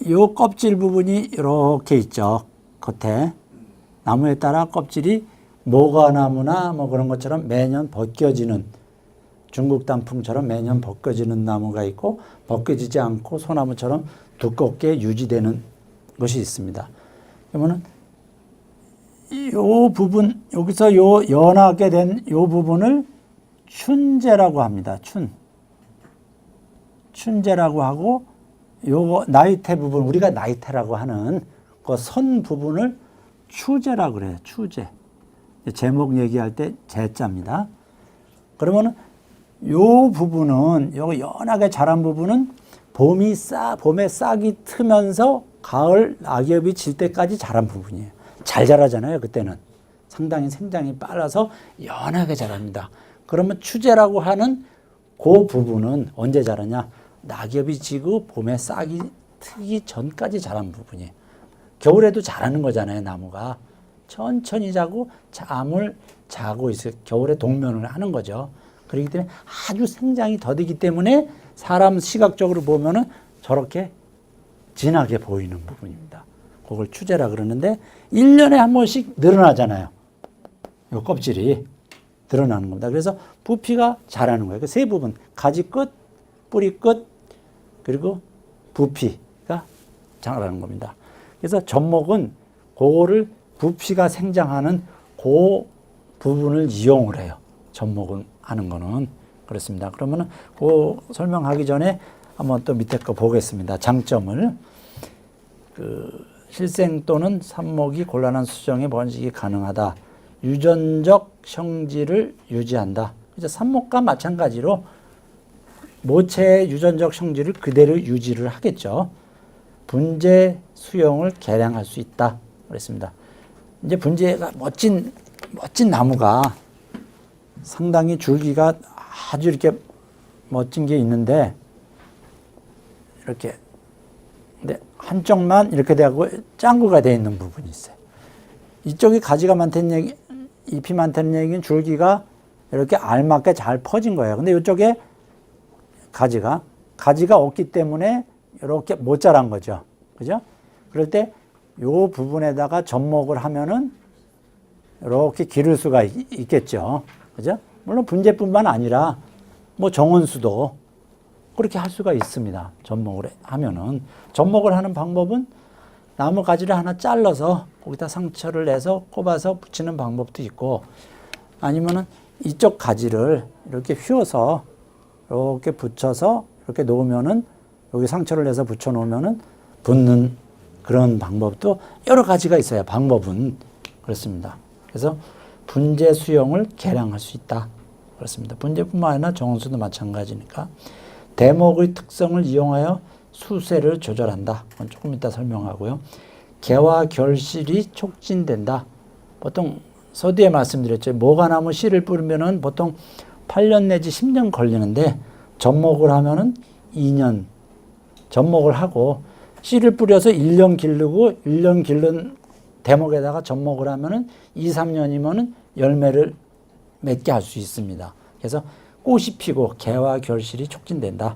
요 껍질 부분이 이렇게 있죠. 겉에. 나무에 따라 껍질이 모과나무나 뭐 그런 것처럼 매년 벗겨지는, 중국 단풍처럼 매년 벗겨지는 나무가 있고, 벗겨지지 않고 소나무처럼 두껍게 유지되는 것이 있습니다. 그러면은 요 부분, 여기서 요 연하게 된 요 부분을 춘재라고 합니다. 춘재라고 하고, 요 나이테 부분, 우리가 나이테라고 하는 그 선 부분을 추재라고 그래요. 추재. 제목 얘기할 때 제자입니다. 그러면은 요 부분은, 요 연하게 자란 부분은 봄에 싹이 트면서 가을 낙엽이 질 때까지 자란 부분이에요. 잘 자라잖아요. 그때는 상당히 생장이 빨라서 연하게 자랍니다. 그러면 추재라고 하는 그 부분은 언제 자라냐? 낙엽이 지고 봄에 싹이 트기 전까지 자란 부분이에요. 겨울에도 자라는 거잖아요. 나무가 천천히 자고 잠을 자고 있어요. 겨울에 동면을 하는 거죠. 그렇기 때문에 아주 생장이 더디기 때문에 사람 시각적으로 보면은 저렇게 진하게 보이는 부분입니다. 그걸 추재라 그러는데 1년에 한 번씩 늘어나잖아요. 이 껍질이 늘어나는 겁니다. 그래서 부피가 자라는 거예요. 그 세 부분, 가지 끝, 뿌리 끝, 그리고 부피가 자라는 겁니다. 그래서 젖목은 그거를 부피가 생장하는 그 부분을 이용을 해요. 젖목을 하는 거는. 그렇습니다. 그러면은 그 설명하기 전에 한번 또 밑에 거 보겠습니다. 장점을. 실생 또는 삽목이 곤란한 수정의 번식이 가능하다. 유전적 성질을 유지한다. 이제 삽목과 마찬가지로 모체의 유전적 성질을 그대로 유지를 하겠죠. 분재 수용을 개량할 수 있다. 그랬습니다. 이제 분재가 멋진 나무가 상당히 줄기가 아주 이렇게 멋진 게 있는데 이렇게 근데 한쪽만 이렇게 되고 짱구가 되어 있는 부분이 있어요. 이쪽이 가지가 많다는 얘기, 잎이 많다는 얘기는 줄기가 이렇게 알맞게 잘 퍼진 거예요. 근데 이쪽에 가지가 없기 때문에 이렇게 못 자란 거죠. 그죠? 그럴 때 이 부분에다가 접목을 하면은 이렇게 기를 수가 있겠죠. 그죠? 물론 분재뿐만 아니라 뭐 정원수도 그렇게 할 수가 있습니다. 접목을 하면은. 접목을 하는 방법은 나무 가지를 하나 잘라서 거기다 상처를 내서 꼽아서 붙이는 방법도 있고 아니면은 이쪽 가지를 이렇게 휘어서 이렇게 붙여서 이렇게 놓으면은 여기 상처를 내서 붙여 놓으면은 붙는 그런 방법도 여러 가지가 있어요. 방법은. 그렇습니다. 그래서 분재 수용을 개량할 수 있다. 그렇습니다. 분재뿐만 아니라 정원수도 마찬가지니까. 대목의 특성을 이용하여 수세를 조절한다. 그건 조금 이따 설명하고요. 개화 결실이 촉진된다. 보통 서두에 말씀드렸죠. 모가나무 씨를 뿌리면은 보통 8년 내지 10년 걸리는데 접목을 하면은 2년 접목을 하고 씨를 뿌려서 1년 기르고 1년 기른 대목에다가 접목을 하면은 2, 3년이면은 열매를 맺게 할 수 있습니다. 그래서 꽃이 피고 개화 결실이 촉진된다.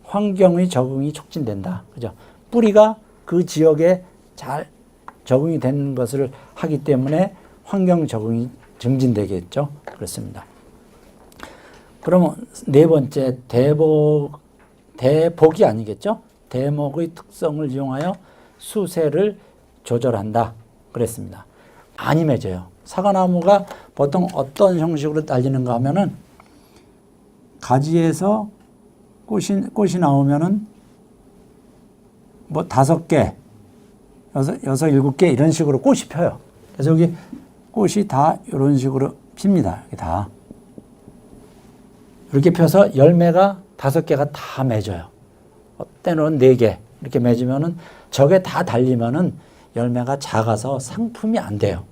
환경의 적응이 촉진된다. 그죠? 뿌리가 그 지역에 잘 적응이 되는 것을 하기 때문에 환경 적응이 증진되겠죠. 그렇습니다. 그러면 네 번째 대복이 아니겠죠? 대목의 특성을 이용하여 수세를 조절한다. 그랬습니다. 많이 맺어요. 사과나무가 보통 어떤 형식으로 달리는가 하면은 가지에서 꽃이 나오면은 뭐 5개, 6, 7개 이런 식으로 꽃이 펴요. 그래서 여기 꽃이 다 이런 식으로 핍니다. 이렇게 다. 이렇게 펴서 열매가 5개가 다 맺어요. 때로는 4개 이렇게 맺으면은 저게 다 달리면은 열매가 작아서 상품이 안 돼요.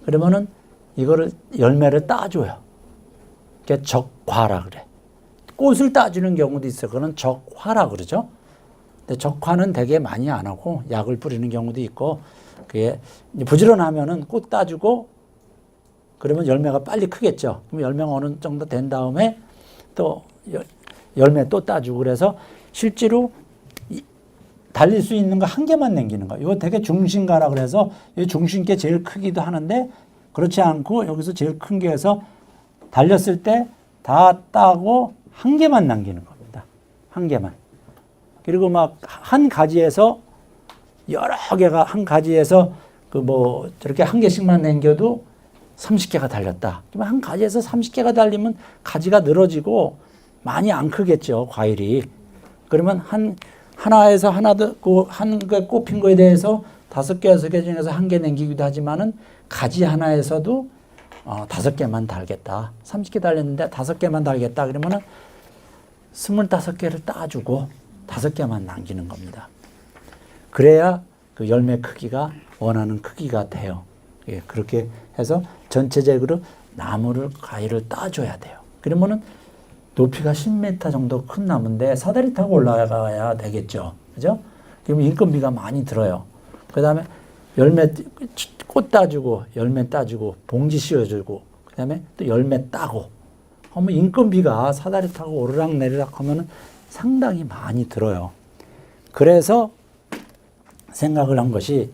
그러면은 이거를 열매를 따줘요. 그게 적화라 그래. 꽃을 따주는 경우도 있어요. 그거는 적화라 그러죠. 근데 적화는 되게 많이 안 하고 약을 뿌리는 경우도 있고 그게 부지런하면은 꽃 따주고 그러면 열매가 빨리 크겠죠. 그럼 열매가 어느 정도 된 다음에 또 열매 또 따주고 그래서 실제로 달릴 수 있는 거 한 개만 남기는 거. 이거 되게 중심가라 그래서 이 중심께 제일 크기도 하는데 그렇지 않고 여기서 제일 큰 게에서 달렸을 때 다 따고 한 개만 남기는 겁니다. 한 개만. 그리고 막 한 가지에서 여러 개가 한 가지에서 그 뭐 저렇게 한 개씩만 남겨도 30개가 달렸다. 그러면 한 가지에서 30개가 달리면 가지가 늘어지고 많이 안 크겠죠, 과일이. 그러면 하나에서 하나 더, 한 개 꼽힌 거에 대해서 5개, 6개 중에서 한 개 남기기도 하지만은 가지 하나에서도 5개만 달겠다. 30개 달렸는데 5개만 달겠다. 그러면은 25개를 따주고 5개만 남기는 겁니다. 그래야 그 열매 크기가 원하는 크기가 돼요. 예, 그렇게 해서 전체적으로 나무를, 과일을 따줘야 돼요. 그러면은 높이가 10m 정도 큰 나무인데 사다리 타고 올라가야 되겠죠. 그죠? 그러면 인건비가 많이 들어요. 그 다음에 꽃 따주고, 열매 따주고, 봉지 씌워주고, 그 다음에 또 열매 따고, 하면 인건비가 사다리 타고 오르락 내리락 하면은 상당히 많이 들어요. 그래서 생각을 한 것이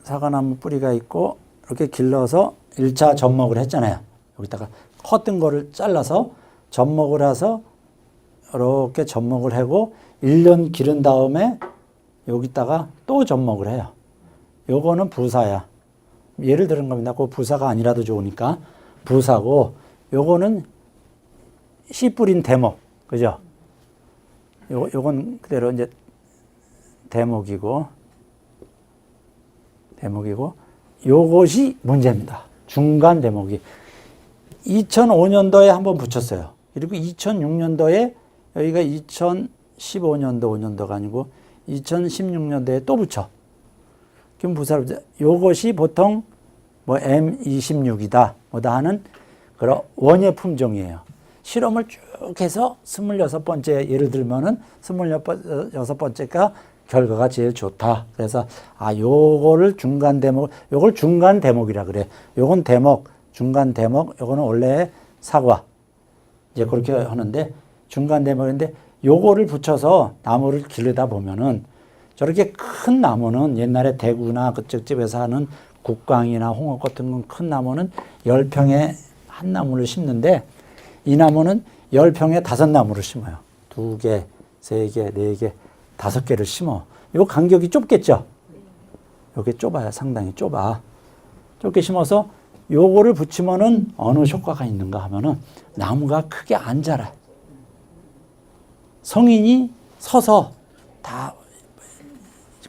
사과나무 뿌리가 있고 이렇게 길러서 1차 접목을 했잖아요. 여기다가 컸던 거를 잘라서 접목을 해서 이렇게 접목을 하고 1년 기른 다음에 여기다가 또 접목을 해요. 요거는 부사야. 예를 들은 겁니다. 그 부사가 아니라도 좋으니까 부사고, 요거는 씨 뿌린 대목, 그죠? 요건 그대로 이제 대목이고, 요것이 문제입니다. 중간 대목이. 2005년도에 한번 붙였어요. 그리고 2006년도에 여기가 2015년도 5년도가 아니고 2016년도에 또 붙여. 그럼 부사를 붙여. 요것이 보통 뭐 M26이다 뭐다 하는 그런 원예 품종이에요. 실험을 쭉 해서 26번째 예를 들면은 26번째가 결과가 제일 좋다. 그래서 요거를 중간 대목, 요걸 중간 대목이라 그래. 요건 대목, 중간 대목, 요거는 원래 사과. 이제 그렇게 하는데 중간 대목인데 요거를 붙여서 나무를 기르다 보면은 저렇게 큰 나무는 옛날에 대구나 그쪽 집에서 하는 국광이나 홍업 같은 건 큰 나무는 10평에 한 나무를 심는데 이 나무는 10평에 5나무를 심어요. 2개, 3개, 4개, 5개를 심어. 요 간격이 좁겠죠? 요게 좁아요. 상당히 좁아. 좁게 심어서 요거를 붙이면은 어느 효과가 있는가 하면은 나무가 크게 안 자라. 성인이 서서 다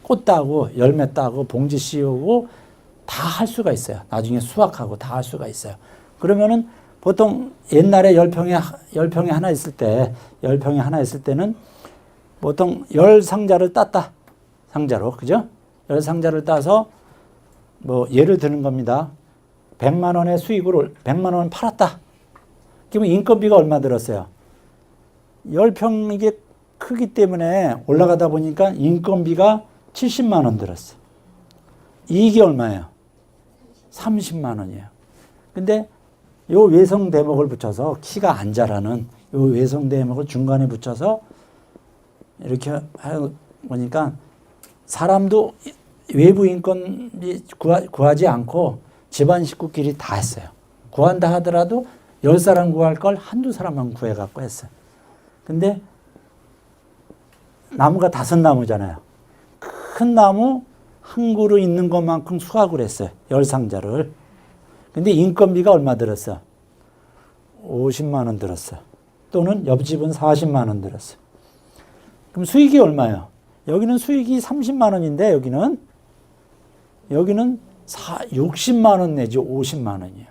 꽃 따고 열매 따고 봉지 씌우고 다 할 수가 있어요. 나중에 수확하고 다 할 수가 있어요. 그러면은 보통 옛날에 10평에 하나 있을 때, 10평에 하나 있을 때는 보통 10상자를 땄다. 상자로. 그죠? 10상자를 따서 뭐 예를 드는 겁니다. 100만 원의 수익으로 100만 원 팔았다. 그러면 인건비가 얼마 들었어요? 10평 이게 크기 때문에 올라가다 보니까 인건비가 70만 원 들었어. 이익이 얼마예요? 30만 원이에요. 근데 요 외성 대목을 붙여서 키가 안 자라는 요 외성 대목을 중간에 붙여서 이렇게 보니까 사람도 외부 인건비 구하지 않고 집안 식구끼리 다 했어요. 구한다 하더라도 10사람 구할 걸 한두 사람만 구해갖고 했어요. 근데 나무가 5나무잖아요. 큰 나무 한 그루 있는 것만큼 수확을 했어요. 10상자를. 근데 인건비가 얼마 들었어? 50만 원 들었어. 또는 옆집은 40만 원 들었어. 그럼 수익이 얼마예요? 여기는 수익이 30만 원인데 여기는 60만 원 내지 50만 원이에요.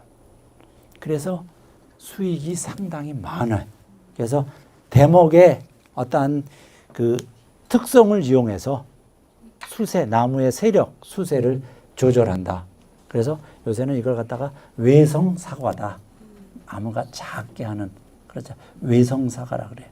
그래서 수익이 상당히 많아요. 그래서 대목의 어떠한 그 특성을 이용해서 수세, 나무의 세력, 수세를 조절한다. 그래서 요새는 이걸 갖다가 외성 사과다. 나무가 작게 하는, 그렇죠. 외성 사과라 그래요.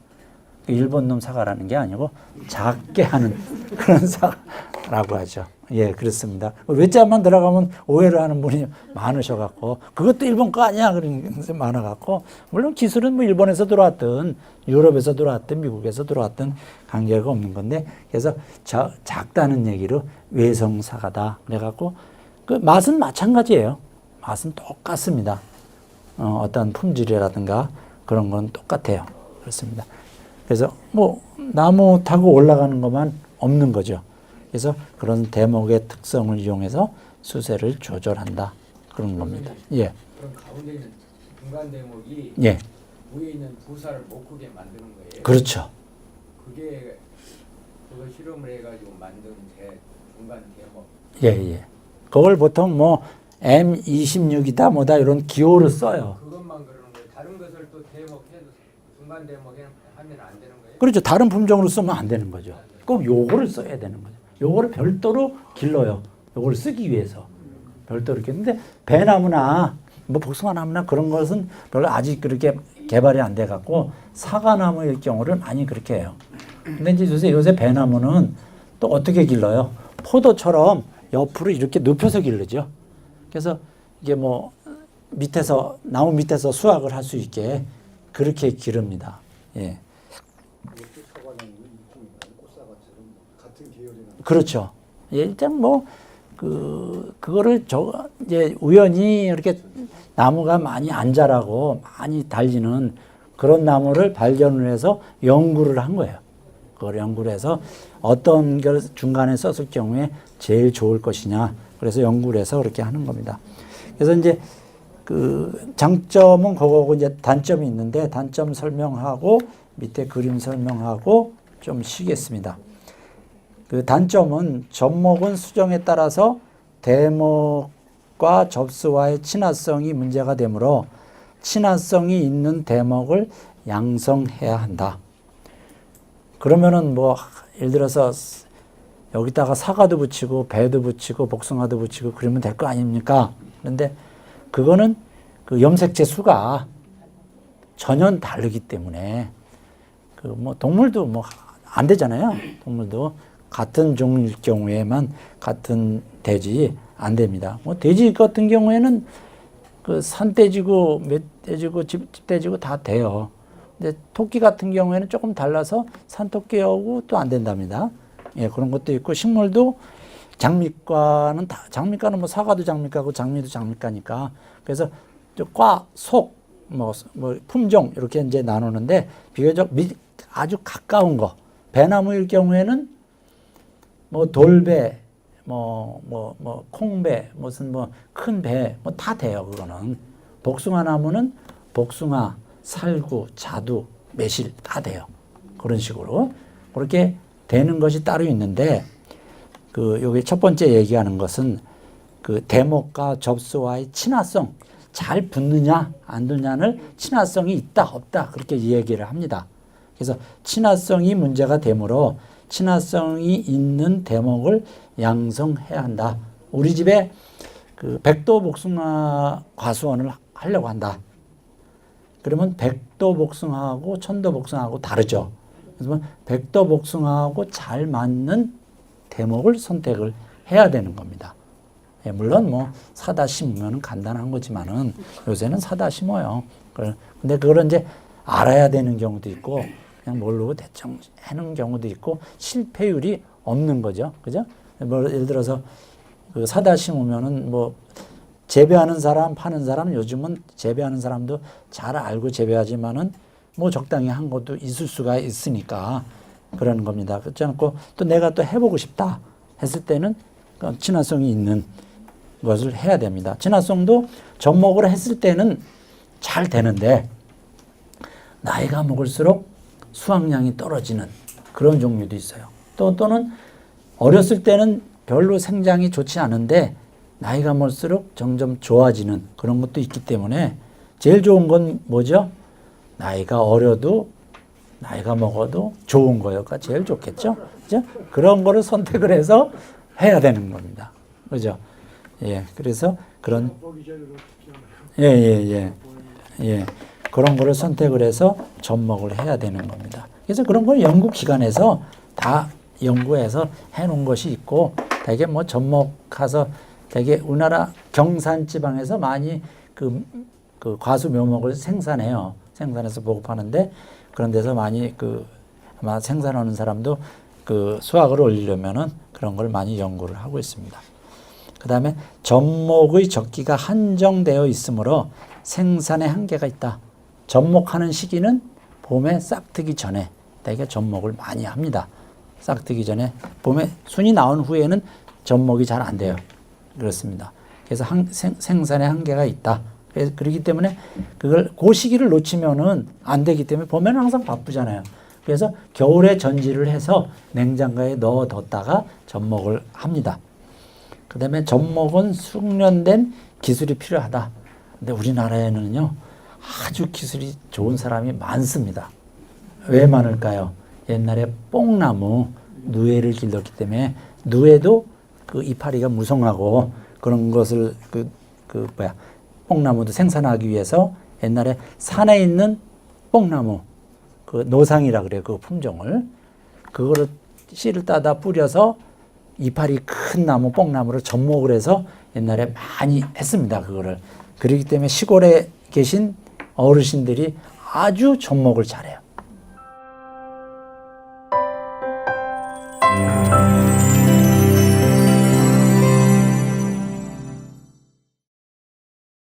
일본 놈 사과라는 게 아니고 작게 하는 그런 사과라고 하죠. 예, 그렇습니다. 외자만 들어가면 오해를 하는 분이 많으셔갖고 그것도 일본 거 아니야 그런 게 많아갖고 물론 기술은 뭐 일본에서 들어왔든 유럽에서 들어왔든 미국에서 들어왔든 관계가 없는 건데 그래서 작다는 얘기로 외성사과다 그래갖고 그 맛은 마찬가지예요. 맛은 똑같습니다. 어떤 품질이라든가 그런 건 똑같아요. 그렇습니다. 그래서 뭐 나무 타고 올라가는 것만 없는 거죠. 그래서 그런 대목의 특성을 이용해서 수세를 조절한다. 그런 겁니다. 예. 그럼 가운데 있는 중간 대목이 예. 위에 있는 부사를 못 크게 만드는 거예요. 그렇죠. 그게 그거 실험을 해가지고 만든 중간 대목. 예, 예. 그걸 보통 뭐 M26이다 뭐다 이런 기호를 써요. 그것만 그러는 거예요. 다른 것을 또 대목해도 중간 대목에 하면 안 되는 거예요. 그렇죠. 다른 품종으로 쓰면 안 되는 거죠. 꼭 요거를 써야 되는 거죠. 요거를 별도로 길러요. 요거를 쓰기 위해서. 별도로 이렇게. 근데 배나무나 뭐 복숭아나무나 그런 것은 별로 아직 그렇게 개발이 안 돼 갖고 사과나무의 경우를 많이 그렇게 해요. 근데 이제 요새 배나무는 또 어떻게 길러요? 포도처럼 옆으로 이렇게 눕혀서 길르죠. 그래서 이게 뭐 밑에서 나무 밑에서 수확을 할 수 있게 그렇게 기릅니다. 예. 그렇죠. 예, 일단 뭐 그거를 이제 우연히 이렇게 나무가 많이 안 자라고 많이 달리는 그런 나무를 발견을 해서 연구를 한 거예요. 그걸 연구를 해서 어떤 걸 중간에 썼을 경우에 제일 좋을 것이냐. 그래서 연구를 해서 그렇게 하는 겁니다. 그래서 이제 그 장점은 그거고 이제 단점이 있는데 단점 설명하고 밑에 그림 설명하고 좀 쉬겠습니다. 그 단점은 접목은 수정에 따라서 대목과 접수와의 친화성이 문제가 되므로 친화성이 있는 대목을 양성해야 한다. 그러면은 뭐 예를 들어서 여기다가 사과도 붙이고 배도 붙이고 복숭아도 붙이고 그러면 될 거 아닙니까? 그런데 그거는 그 염색체 수가 전혀 다르기 때문에 그 뭐 동물도 뭐 안 되잖아요. 동물도 같은 종일 경우에만 같은 돼지 안 됩니다. 뭐 돼지 같은 경우에는 그 산돼지고 멧돼지고 집돼지고 다 돼요. 근데 토끼 같은 경우에는 조금 달라서 산토끼하고 또 안 된답니다. 예, 그런 것도 있고 식물도 장미과는 다 장미과는 뭐 사과도 장미과고 장미도 장미과니까 그래서 과, 속, 뭐 품종 이렇게 이제 나누는데 비교적 아주 가까운 거 배나무일 경우에는 뭐 돌배, 콩배, 무슨 뭐 큰 배, 뭐 다 돼요. 그거는 복숭아 나무는 복숭아, 살구, 자두, 매실 다 돼요. 그런 식으로 그렇게 되는 것이 따로 있는데 그 여기 첫 번째 얘기하는 것은 그 대목과 접수와의 친화성 잘 붙느냐 안 붙느냐를 친화성이 있다 없다 그렇게 얘기를 합니다. 그래서 친화성이 문제가 되므로 친화성이 있는 대목을 양성해야 한다. 우리 집에 그 백도 복숭아 과수원을 하려고 한다. 그러면 백도 복숭아하고 천도 복숭아하고 다르죠. 그래서 백도 복숭아하고 잘 맞는 대목을 선택을 해야 되는 겁니다. 예, 물론 뭐 사다 심으면 간단한 거지만은 요새는 사다 심어요. 근데 그걸 이제 알아야 되는 경우도 있고 그냥 모르고 대충 해놓은 경우도 있고 실패율이 없는 거죠. 그죠? 뭐 예를 들어서 그 사다 심으면은 뭐 재배하는 사람, 파는 사람 요즘은 재배하는 사람도 잘 알고 재배하지만은 뭐 적당히 한 것도 있을 수가 있으니까 그러는 겁니다. 그렇지 않고 또 내가 또 해보고 싶다 했을 때는 친화성이 있는 것을 해야 됩니다. 친화성도 접목을 했을 때는 잘 되는데 나이가 먹을수록 수확량이 떨어지는 그런 종류도 있어요. 또는 어렸을 때는 별로 생장이 좋지 않은데 나이가 먹을수록 점점 좋아지는 그런 것도 있기 때문에 제일 좋은 건 뭐죠? 나이가 어려도 나이가 먹어도 좋은 거가 제일 좋겠죠? 그죠? 그런 거를 선택을 해서 해야 되는 겁니다. 그죠? 예, 그래서 그런 예. 그런 거를 선택을 해서 접목을 해야 되는 겁니다. 그래서 그런 걸 연구 기관에서 다 연구해서 해놓은 것이 있고 되게 뭐 접목해서 되게 우리나라 경산 지방에서 많이 그 과수 묘목을 생산해요. 생산해서 보급하는데 그런 데서 많이 아마 생산하는 사람도 그 수확을 올리려면은 그런 걸 많이 연구를 하고 있습니다. 그 다음에 접목의 적기가 한정되어 있으므로 생산에 한계가 있다. 접목하는 시기는 봄에 싹트기 전에 되게 접목을 많이 합니다. 싹트기 전에 봄에 순이 나온 후에는 접목이 잘 안 돼요. 그렇습니다. 그래서 생산에 한계가 있다. 그렇기 때문에 그걸 그 시기를 놓치면은 안 되기 때문에 봄에는 항상 바쁘잖아요. 그래서 겨울에 전지를 해서 냉장고에 넣어뒀다가 접목을 합니다. 그 다음에 접목은 숙련된 기술이 필요하다. 근데 우리나라에는요 아주 기술이 좋은 사람이 많습니다. 왜 많을까요? 옛날에 뽕나무 누에를 길렀기 때문에 누에도 그 이파리가 무성하고 그런 것을 뽕나무도 생산하기 위해서 옛날에 산에 있는 뽕나무 그 노상이라 그래요. 그 품종을 그거를 씨를 따다 뿌려서 이파리 큰 나무 뽕나무를 접목을 해서 옛날에 많이 했습니다. 그거를 그렇기 때문에 시골에 계신 어르신들이 아주 접목을 잘해요.